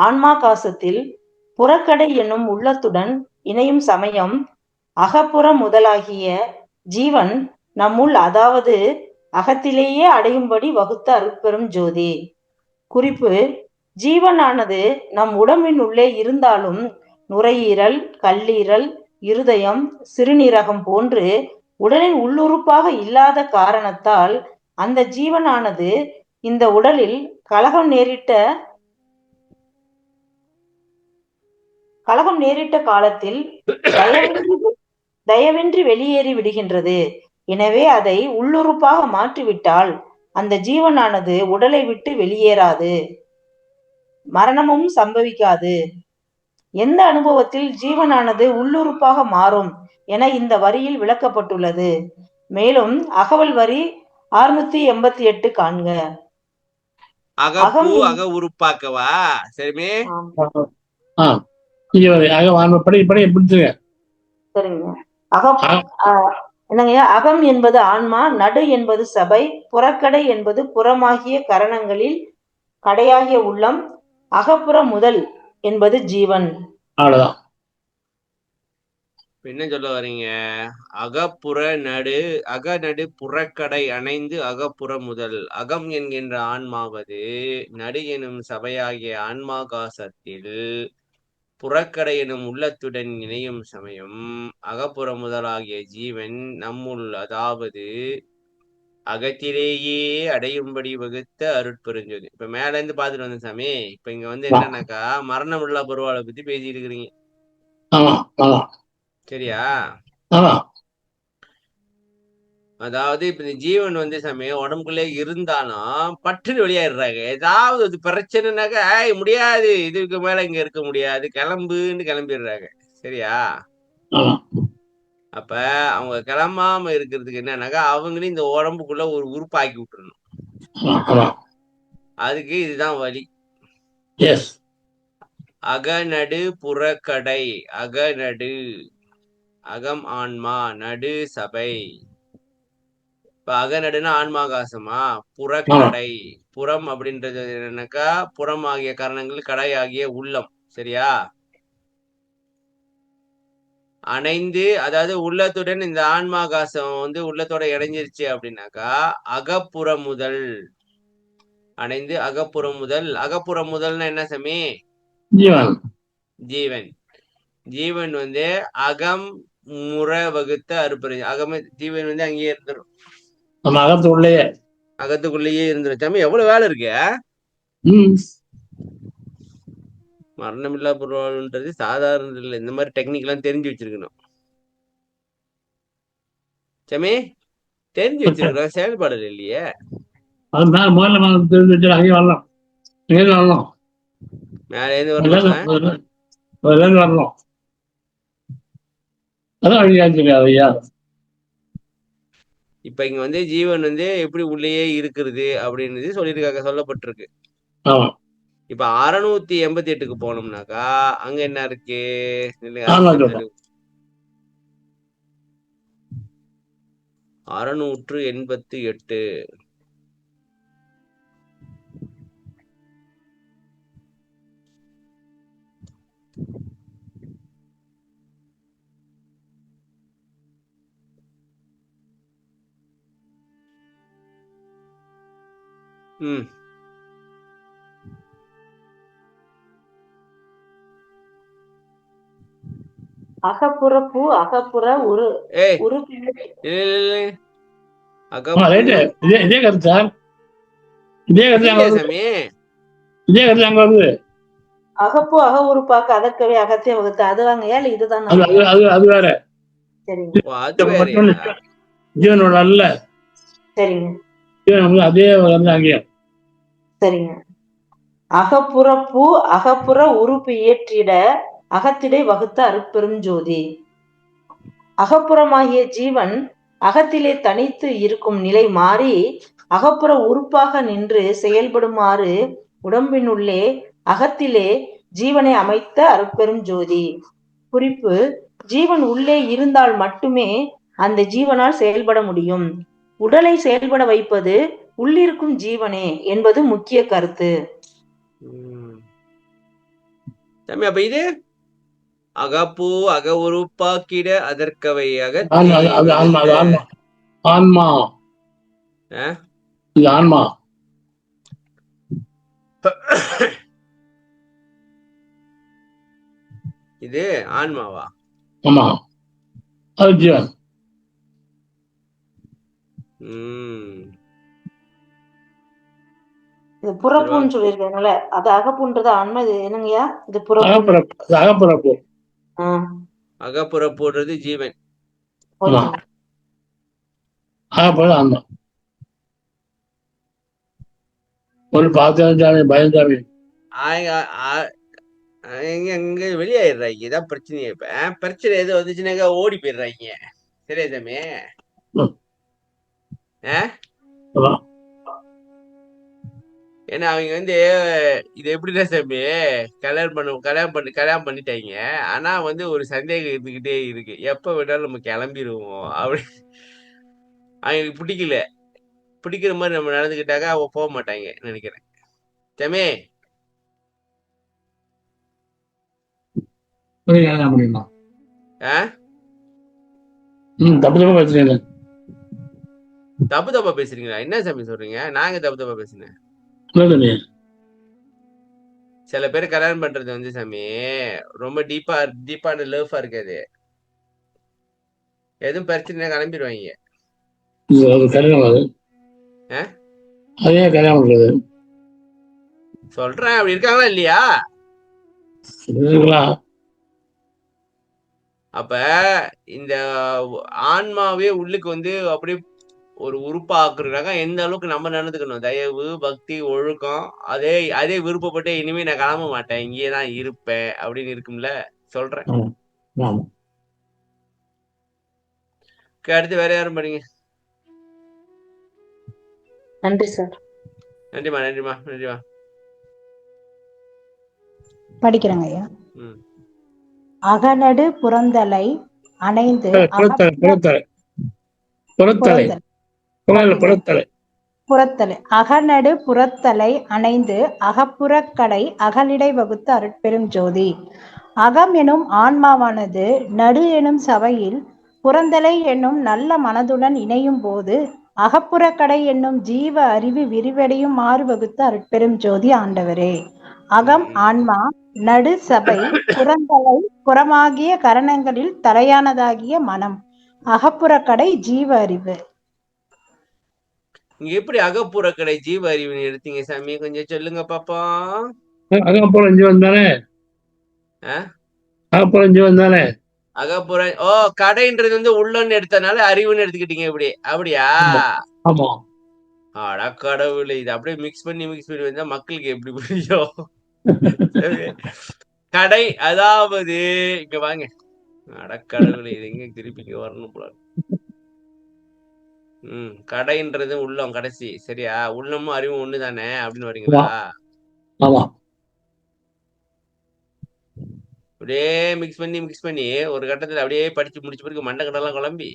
ஆன்மாகாசத்தில் புறக்கடை என்னும் உள்ளத்துடன் இணையும் சமயம் அகப்புற முதலாகிய ஜீவன் நம்முள், அதாவது அகத்திலேயே அடையும்படி வகுத்த அருட்பெரும் ஜோதி. குறிப்பு: ஜீவனானது நம் உடம்பின் உள்ளே இருந்தாலும் நுரையீரல், கல்லீரல், இருதயம், சிறுநீரகம் போன்று உடலின் உள்ளுறுப்பாக இல்லாத காரணத்தால் அந்த ஜீவனானது இந்த உடலில் கலகம் நேரிட்ட காலத்தில் தயவின்றி வெளியேறி விடுகின்றது. எனவே அதை உள்ளுறுப்பாக மாற்றிவிட்டால் அந்த ஜீவனானது உடலை விட்டு வெளியேறாது, மரணமும் சம்பவிக்காது. எந்த அனுபவத்தில் ஜீவனானது உள்ளுறுப்பாக மாறும் என இந்த வரியில் விளக்கப்பட்டுள்ளது. மேலும் அகவல் வரி 688 காண்க. அகப்பூ அக உருப்பாக்கவா? சரிமே. சரிங்க. என்னங்க, அகம் என்பது ஆன்மா, நடு என்பது சபை, புறக்கடை என்பது புறமாகிய கரணங்களில் கடையாகிய உள்ளம், அகப்புற முதல் என்பது ஜீவன். அவ்வளவுதான். என்ன சொல்ல வரீங்க? அகப்புற நடு அகநடு புறக்கடை அணைந்து அகப்புற முதல் அகம் என்கின்ற ஆன்மாவது நடு எனும் சபையாகிய ஆன்மாகாசத்தில் புறக்கடை எனும் உள்ளத்துடன் இணையும் சமயம் அகப்புற முதலாகிய ஜீவன் நம்முள், அதாவது அகத்திலேயே அடையும்படி வகுத்த அருட்பெருஞ்சோதி. இப்ப மேல இருந்து பாத்துட்டு வந்தேன் சாமி. இப்ப இங்க வந்து என்னன்னாக்கா மரணமில்லா பருவாளை பத்தி பேசிட்டு இருக்கிறீங்க. சரியா? அதாவது இப்ப இந்த ஜீவன் வந்து சமயம் உடம்புக்குள்ளே இருந்தாலும் பட்டுன்னு வெளியாடுறாங்க. ஏதாவது பிரச்சனைனாக்கா முடியாது, இதுக்கு மேல இங்க இருக்க முடியாது, கிளம்புன்னு கிளம்பிடுறாங்க. சரியா? அப்ப அவங்க கிளம்பாம இருக்கிறதுக்கு என்னன்னாக்கா அவங்களும் இந்த உடம்புக்குள்ள ஒரு உறுப்பாக்கி விட்டுறணும். அதுக்கு இதுதான் வழி. அகநடு புறக்கடை. அகநடு அகம் ஆன்மா, நடு சபை. இப்ப அகநடுனா ஆன்மாகாசமா, புறக்கடை புறம் அப்படின்றது என்னன்னாக்கா புறம் ஆகிய காரணங்கள், கடை ஆகிய உள்ளம். சரியா? அணைந்து, அதாவது உள்ளத்துடன் இந்த ஆன்மாகாசம் வந்து உள்ளத்தோட இணைஞ்சிருச்சு அப்படின்னாக்கா அகப்புற முதல் அணைந்து அகப்புறம் முதல். அகப்புறம் முதல்னா என்ன சாமி? ஜீவன். ஜீவன் வந்து அகம் முறை வகுத்த அருப்பெரு அகம ஜீவன் வந்து அங்கேயே இருந்துடும், அகத்துக்குள்ளேயே இருந்துடும். சாமி எவ்வளவு வேலை இருக்கு. மரணமில்லா பொருள்ன்றது சாதாரண இல்லை. இந்த மாதிரி டெக்னிக் எல்லாம் தெரிஞ்சு வச்சிருக்கணும் சாமி. தெரிஞ்சு வச்சிருக்கிறோம், செயல்பாடு இல்லையே. மேல இருந்து வரணும். இப்ப இங்க வந்து ஜீவன் வந்து எப்படி உள்ளேயே இருக்கிறது அப்படின்னு சொல்லியிருக்காங்க, சொல்லப்பட்டிருக்கு. இப்ப 688க்கு போனோம்னாக்கா அங்க என்ன இருக்கு? 688. அகப்புறப்பு அகப்புற ஒரு இதே கருத்து அகப்பு அக உறுப்பாக்க அதற்கவே அகத்தை வகுத்து. அது வாங்க ஏழு. இதுதான் அது வேற. ஜீவனோட அல்ல. சரிங்க. அதே அங்கே. சரிங்க. அகப்புறப்பு அகப்புற உறுப்பு இயற்றிட அகத்திடை வகுத்த அருட்பெரும் ஜோதி. அகப்புறமாகிய ஜீவன் அகத்திலே தனித்து இருக்கும் நிலை மாறி அகப்புற உறுப்பாக நின்று செயல்படுமாறு உடம்பினுள்ளே அகத்திலே ஜீவனை அமைத்த அருட்பெரும் ஜோதி. குறிப்பு: ஜீவன் உள்ளே இருந்தால் மட்டுமே அந்த ஜீவனால் செயல்பட முடியும். உடலை செயல்பட வைப்பது உள்ளிருக்கும் ஜீவனே என்பது முக்கிய கருத்து. அப்ப இது அகப்பூ அக உறுப்பாக்கிட அதற்கவை ஆன்மா. இது ஆன்மா. இது ஆன்மாவா? ஆமா, அது ஜீவன். இது புறப்புன்னு சொல்லியிருக்காங்கல்ல, அது அகப்புன்றது ஆன்மா. இது என்னங்கய்யா? இது அகப்புறப்பு. அகப்புறப்புன்றது ஜீவன். ஆன்மா. ஒரு பாத்தியாமி பயந்தாமி எங்க எங்க வெளியாயிடுறாங்க. இதான் பிரச்சனையே. இப்ப பிரச்சனை எது வந்துச்சுனாக்கா ஓடி போயிடுறாங்க. சரியா சாமி? ம், ஆ? அதான். ஏன்னா அவங்க வந்து இது எப்படின்னா சாமி, கல்யாணம் பண்ணிட்டாங்க. ஆனா வந்து ஒரு சந்தேகம் இருந்துகிட்டே இருக்கு. எப்ப வேணாலும் நம்ம கிளம்பிடுவோம் அப்படி. அவங்களுக்கு பிடிக்கல. பிடிக்கிற மாதிரி நம்ம நடந்துக்கிட்டாக்கா அவ போக மாட்டாங்க நினைக்கிறேன். சாமி, புரியுது, என்ன முடியுமா? ஆ? தப்பு தப்பா பேசுறீங்க. தப்பு தப்பா பேசுறீங்களா? என்ன சாமி சொல்றீங்க? நாங்க தப்பு தப்பா பேசுனேன். இல்லை தம்பி. சில பேர் கல்யாணம் பண்றது வந்து சாமி ரொம்ப டீப்பான லவ்ஃபா இருக்காது. எதுவும் பிரச்சனை கிளம்பிடுவாங்க. அது கல்யாணம் அது. ஆ? அதே கல்யாணம் பண்றது சொல்றேன், அப்படி இருக்காங்களா இல்லையா? இருக்கலாம். அப்ப இந்த ஆன்மாவே உள்ளுக்கு வந்து அப்படியே ஒரு உறுப்பாக்குறாங்க. எந்த அளவுக்கு நம்ம நடந்துக்கணும், தயவு, பக்தி, ஒழுக்கம், அதே அதே விருப்பப்பட்டு இனிமே நான் கிளம்ப மாட்டேன், இங்கேயே தான் இருப்பேன் அப்படின்னு இருக்கும்ல. சொல்றேன். ஆமா, ஆமா. அடுத்து வேற யாரும் படிங்க. நன்றி சார். நன்றிமா நன்றிமா நன்றிமா. படிக்கிறேங்க ஐயா. ம். அகநடு புறந்தலை அணைந்து புறத்தலை புறத்தலை புறத்தலை புறந்தலை புறத்தலை. புறத்தலை அகநடு புறத்தலை அணைந்து அகப்புறக்கடை அகலிடை வகுத்து அருட்பெரும் ஜோதி. அகம் எனும் ஆன்மாவானது நடு எனும் சபையில் புறந்தலை என்னும் நல்ல மனதுடன் இணையும் போது அகப்புறக்கடை என்னும் ஜீவ அறிவு விரிவடையும் மாறு வகுத்து அருட்பெரும் ஜோதி ஆண்டவரே. அகம் ஆன்மா, நடு சபை, புறந்தலை புறமாகிய கரணங்களில் தலையானதாகிய மனம், அகப்புறக்கடை ஜீவ அறிவு. இங்க எப்படி அகப்புற கடை ஜீவ அறிவுன்னு எடுத்தீங்க சாமி? கொஞ்சம் சொல்லுங்க பாப்பா. அகப்புறம் ஜீவன் தானே. அகப்புறம் ஜீவன் தானே. அகப்புற ஓ கடைன்றது வந்து உள்ளன்னு எடுத்தனால அறிவுன்னு எடுத்துக்கிட்டீங்க. இப்படி அப்படியா? ஆமா. அட கடவுளே, இது அப்படியே மிக்ஸ் பண்ணி வந்தா மக்களுக்கு எப்படி புரியும்? கடை அதாவது இங்க வாங்க. அட கடவுளே, இது எங்க திருப்பி இங்க வரணும் போல. கடைன்றது உள்ளம் கடைசி. சரியா? உள்ளமும் அறிவும் ஒண்ணுதானே அப்படின்னு வரீங்களா? ஆமா. அப்படியே மிக்ஸ் பண்ணி ஒரு கட்டத்துல அப்படியே படிச்சு முடிச்ச பிறகு மண்டை கடெல்லாம் குழம்பி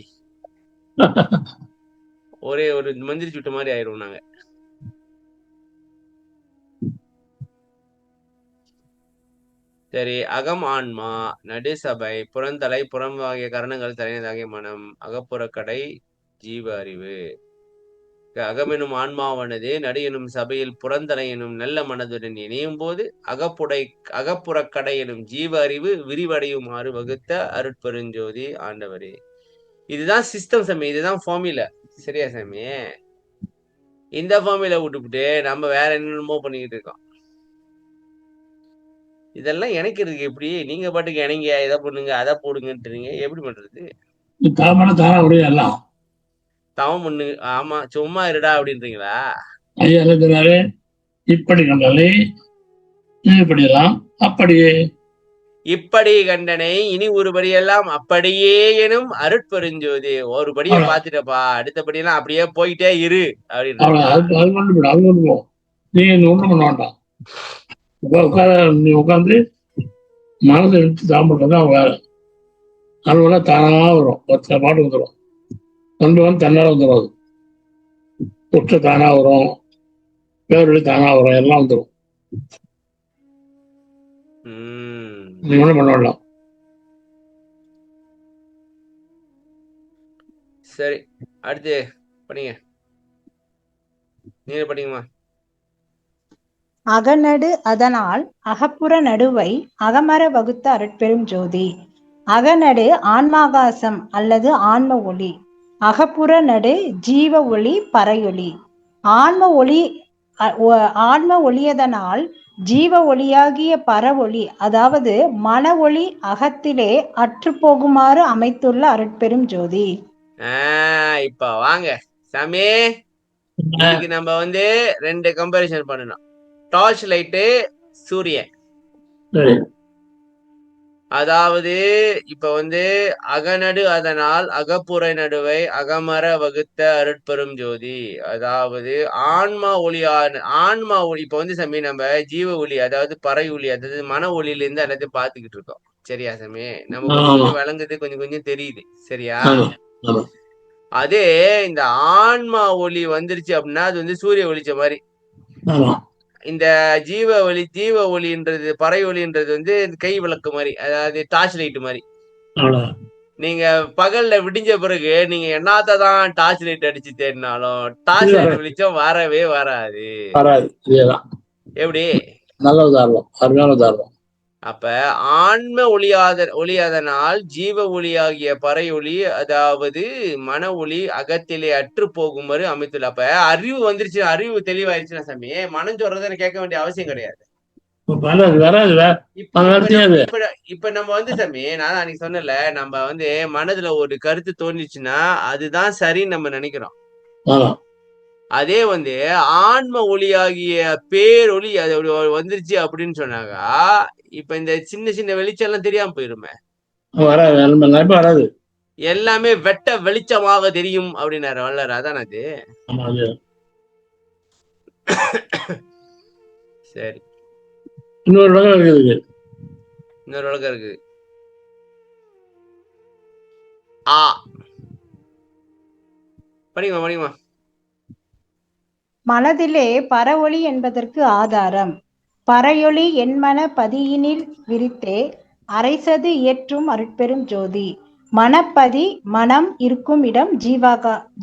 ஒரே ஒரு மந்திரி சுட்ட மாதிரி ஆயிரும் நாங்க. சரி. அகம் ஆன்மா, நடு சபை, புறந்தலை புறம் ஆகிய கரணங்கள் தலையதாகிய மனம், அகப்புறக்கடை ஜீவ அறிவு. அகமெனும் ஆன்மாவானது நடு எனும் சபையில் புறந்தலை எனும் நல்ல மனதுடன் இணையும் போது அகப்புறக்கடை எனும் ஜீவ அறிவு விரிவடையுமாறு வகுத்த அருட்பெருஞ்சோதி ஆண்டவரே. இதுதான் சிஸ்டம் சாமி. இதுதான் ஃபார்முலா. சரியா சாமி? இந்த ஃபார்முலா விட்டுவிட்டு நம்ம வேற என்னென்னமோ பண்ணிக்கிட்டு இருக்கோம். இதெல்லாம் இணைக்கிறதுக்கு எப்படி? நீங்க பாட்டுக்கு இணைங்க, இதை பண்ணுங்க, அதை போடுங்கன்றீங்க. எப்படி பண்றது? தவம் பண்ணு. ஆமா, சும்மா இருடா அப்படின்றீங்களா? ஐயா இருக்கிறாரு. இப்படி கண்டனை இப்படியெல்லாம் அப்படியே. இப்படி கண்டனை இனி ஒருபடியெல்லாம் அப்படியே எனும் அருட்பெருஞ்சோதி. ஒரு படியை பார்த்துட்டப்பா, அடுத்தபடியெல்லாம் அப்படியே போயிட்டே இரு அப்படின்னு. நீங்க ஒண்ணும் பண்ண வேண்டாம். நீ உட்காந்து மனதை எடுத்து சாப்பிட்றதுதான் வேலை. அது தானா வரும். சில பாட்டு வந்துடும். கொண்டு வந்து தன்னால வந்துடும். உற்ற தானா வரும், பேரொழி தானா வரும், எல்லாம் வந்துடும். நீ ஒண்ணும் பண்ண வேண்டாம். சரி, அடுத்து படிங்க. நீங்க படிங்கம்மா. அகநடு அதனால் அகப்புற நடுவை அகமர வகுத்த அருட்பெரும் ஜோதி. அகநடு ஆன்மாகாசம் அல்லது ஆன்ம ஒளி, அகப்புற நடு ஜீவ ஒளி பறையொளி. ஆன்ம ஒளியதனால் ஜீவ ஒளியாகிய பரவொளி, அதாவது மன ஒளி அகத்திலே அற்று போகுமாறு அமைத்துள்ள அருட்பெரும் ஜோதி. இப்ப வாங்க சாமி, இதுக்கு நம்ம வந்து 2 கம்பேரிசன் பண்ணணும். டார்ச் லைட்டு, சூரியன். அதாவது இப்ப வந்து அகநடு அதனால் அகப்புற நடுவை அகமர வகுத்த அருட்பெரும் ஜோதி. அதாவது ஆன்மா ஒளி இப்ப வந்து சாமி நம்ம ஜீவ ஒளி, அதாவது பறை ஒளி, அதாவது மன ஒளியில இருந்து எல்லாத்தையும் பாத்துக்கிட்டு இருக்கோம். சரியா சாமி? நம்ம கொஞ்சம் ஆமா கொஞ்சம் விளங்குது, கொஞ்சம் கொஞ்சம் தெரியுது. சரியா? ஆமா ஆமா அதே இந்த ஆன்மா ஒளி வந்துருச்சு அப்படின்னா அது வந்து சூரிய ஒளிச்ச மாதிரி. ஆமா இந்த ஜீவ ஒளின்றது, பறை ஒளின்றது வந்து கை விளக்கு மாதிரி, அதாவது டார்ச் லைட் மாதிரி. அவ்வளவுதான். நீங்க பகல்ல விடிஞ்ச பிறகு நீங்க என்னத்தான் டார்ச் லைட் அடிச்சு தேடினாலும் டார்ச் இது லைட் வராது வெளிச்சம் வரவே வராது. வராது. இதேதான் எப்படி? நல்ல உதாரணம், அருமையான உதாரணம். அப்ப ஆன்ம ஒளியாதனால் ஜீவ ஒளியாகிய பறை ஒளி, அதாவது மன ஒளி அகத்திலே அற்று போகுமாறு அமைத்துள்ள. அப்ப அறிவு வந்துருச்சு, அறிவு தெளிவாயிருச்சுன்னா சாமி, மனம் சொல்றதை கேட்க வேண்டிய அவசியம் கிடையாது. வராது வராது இப்ப இப்ப அது நம்ம இப்ப இப்ப நம்ம வந்து சாமி, நான் அன்னைக்கு சொன்னல, நம்ம வந்து மனதுல ஒரு கருத்து தோணுச்சுன்னா அதுதான் சரின்னு நம்ம நினைக்கிறோம். ஆமா அதே வந்து ஆன்ம ஒளியாகிய பேரொளி அது வந்துருச்சு அப்படின்னு சொன்னாங்க, இப்ப இந்த சின்ன சின்ன வெளிச்சம் எல்லாம் தெரியாம போயிருமே. வராது, நினைப்பு வராது. எல்லாமே வெட்ட வெளிச்சமாக தெரியும் அப்படின்னாரு வள்ளலார். அதான் அது. ஆமா அது சரி, இன்னொரு உலகம் இருக்குது. இன்னொரு உலகம் இருக்கு. ஆ படிங்கம்மா. மனதிலே பரவொளி என்பதற்கு ஆதாரம் பறையொளி என்மன பதியினில் விரித்தே அரைசது இயற்றும் அருட்பெரும் ஜோதி. மனப்பதி மனம் இருக்கும் இடம்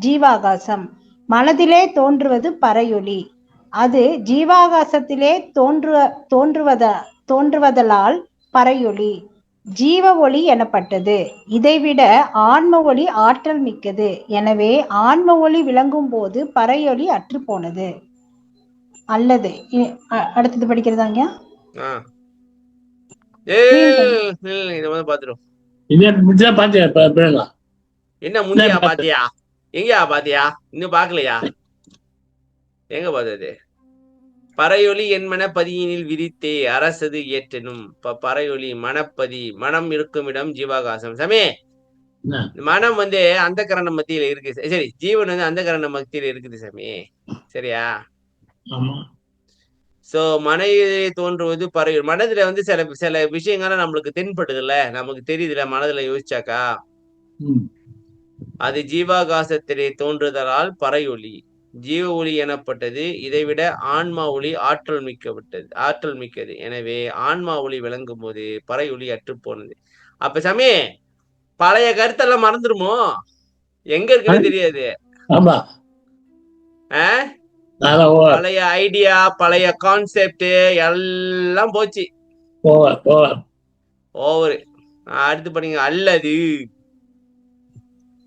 ஜீவாகாசம். மனதிலே தோன்றுவது பறையொளி. அது ஜீவாகாசத்திலே தோன்றுவதலால் பறையொளி ஜீவ ஒளி எனப்பட்டது. இதைவிட ஆன்ம ஒளி ஆற்றல் மிக்கது. எனவே ஆன்ம ஒளி விளங்கும் போது பறையொளி அற்று போனது. அல்லது அடுத்தது படிக்கிறதாங்க. பாத்துரும் பாத்தியா? என்ன முந்தியா பாத்தியா? எங்கயா பாத்தியா? இன்னும் பாக்கலையா? எங்க பார்த்தது? பறையொலி என்மன பதியினில் விரித்தே அரசது ஏற்றனும். பறையொலி மனப்பதி, மனம் இருக்கும் இடம் ஜீவாகாசம். சமே, மனம் வந்து அந்த கரண மத்தியில இருக்கு. சரி, ஜீவன் வந்து அந்த கரண மத்தியில இருக்குது சாமி. சரியா? சோ மனதிலே தோன்றுவது பறையொலி. மனதுல வந்து சில விஷயங்கள்லாம் நம்மளுக்கு தென்படுதுல்ல, நமக்கு தெரியுதுல, மனதுல யோசிச்சாக்கா அது ஜீவாகாசத்திலே தோன்றுதலால் பறையொலி ஜீவ ஒளி எனப்பட்டது. இதைவிட ஆன்மா ஒளி ஆற்றல் மிக்கது. எனவே ஆன்மா ஒளி விளங்கும் போது பறையொலி அற்று போனது. அப்ப சாமி, பழைய கருத்தெல்லாம் மறந்துருமோ? எங்க இருக்குன்னு தெரியாது. பழைய ஐடியா, பழைய கான்செப்ட் எல்லாம் போச்சு, ஓவர். அடுத்து படிங்க.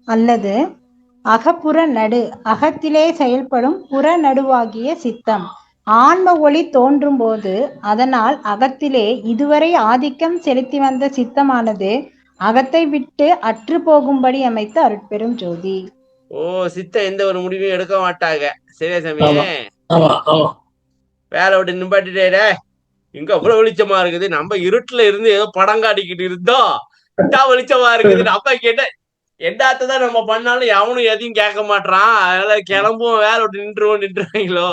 அல்லது அகப்புற நடு அகத்திலே செயல்படும் புற நடுவாகிய சித்தம். ஆன்ம ஒளி தோன்றும் போது அதனால் அகத்திலே இதுவரை ஆதிக்கம் செலுத்தி வந்த சித்தமானது அகத்தை விட்டு அற்று போகும்படி அமைத்த அருட்பெரும் ஜோதி. ஓ, சித்தம் எந்த ஒரு முடிவையும் எடுக்க மாட்டாங்க. சரியா சாமி? வேலை விட்டு நிப்பாட்டிட்டே, இங்க அவ்வளவு வெளிச்சமா இருக்குது, நம்ம இருட்டுல இருந்து ஏதோ படம் காட்டிக்கிட்டு இருந்தோம், வெளிச்சமா இருக்குது. அப்ப கேட்ட எண்டாத்தான் நம்ம பண்ணாலும் எவனும் எதையும் கேட்க மாட்டான், அதனால கிளம்புவோம், வேலை விட்டு நின்றுவாங்களோ,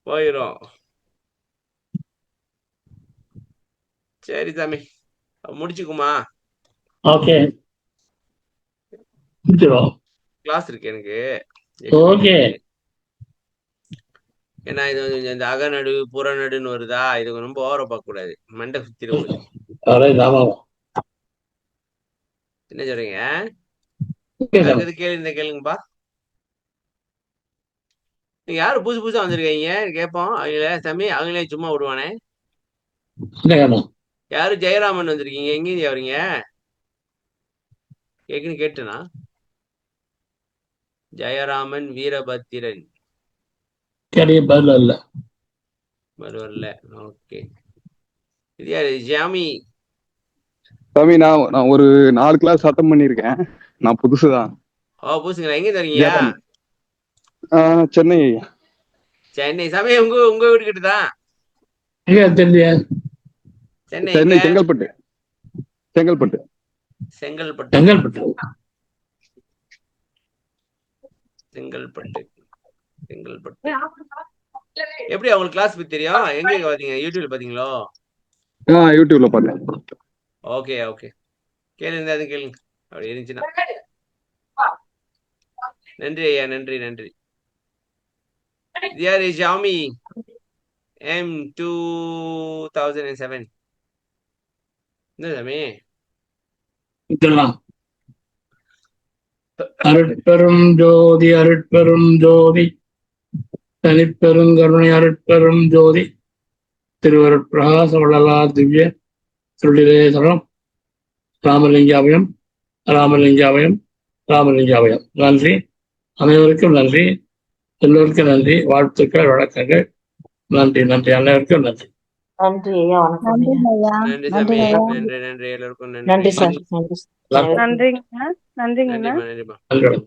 போயிரும். சரி சாமி, முடிச்சுக்குமா? ஓகே, கிளாஸ் இருக்கு எனக்கு. ஓகே. ஏன்னா இது இந்த அகநடு புறநடுன்னு வருதா, இது ரொம்ப ஓவர பார்க்க கூடாது, மண்டை சுத்திரும். என்ன சொல்றீங்க? கேளுங்கப்பா. நீங்க யாரு புதுசு புதுசா வந்திருக்கீங்க கேட்போம். அவங்கள சாமி, அவங்களே சும்மா விடுவானே. யாரு ஜெயராமன் வந்திருக்கீங்க? எங்க வரீங்க? கேக்குன்னு கேட்டுனா? ஜெயராமன் வீரபத்திரன் வரல. ஓகே, இது யாரு? ஜாமி சாமி, நான் ஒரு 4 கிளாஸ் அட்டன் பண்ணிருக்கேன். நான் புதுசுதான். புதுசுங்களா? எங்க வரீங்க? சென்னை. சென்னை சாமி, உங்க வீடு கிட்டதான். சென்னை சென்னை எங்க? செங்கல்பட்டு. செங்கல்பட்டு. செங்கல்பட்டு. செங்கல்பட்டு. செங்கல்பட்டு. செங்கல்பட்டு. எப்படி அவங்களுக்கு கிளாஸ் பத்தி தெரியும்? எங்க பாத்தீங்க? யூடியூப்ல பாத்தீங்களோ? யூடியூப்ல பார்த்தேன். ஓகே ஓகே, கேளுங்க, அது கேளுங்க அப்படி இருந்துச்சுன்னா. நன்றி ஐயா, நன்றி நன்றி. There is Xiaomi M2007. என்ன சாமி? இதெல்லாம் அருட்பெரும் ஜோதி அருட்பெரும் ஜோதி தனிப்பெருங்கருணை அருட்பெரும் ஜோதி திருவருட்பிரகாச வள்ளலார் திவ்ய திருளிலே சரணம். ராமலிங்காபயம் ராமலிங்காபயம் ராமலிங்காபயம். நன்றி, அனைவருக்கும் நன்றி, எல்லோருக்கும் நன்றி, வாழ்த்துக்கள், வணக்கங்கள். நன்றி நன்றி, அனைவருக்கும் நன்றி. நன்றி ஐயா, வணக்கம் நன்றி ஐயா. ஐயா. நன்றி நன்றி சாமி, ஐயா. நன்றி நன்றி, எல்லோருக்கும் நன்றி நன்றி. சார், நன்றி. நன்றிங்கண்ணா. நன்றிங்கண்ணா. நன்றிமா நன்றிமா. நன்றி.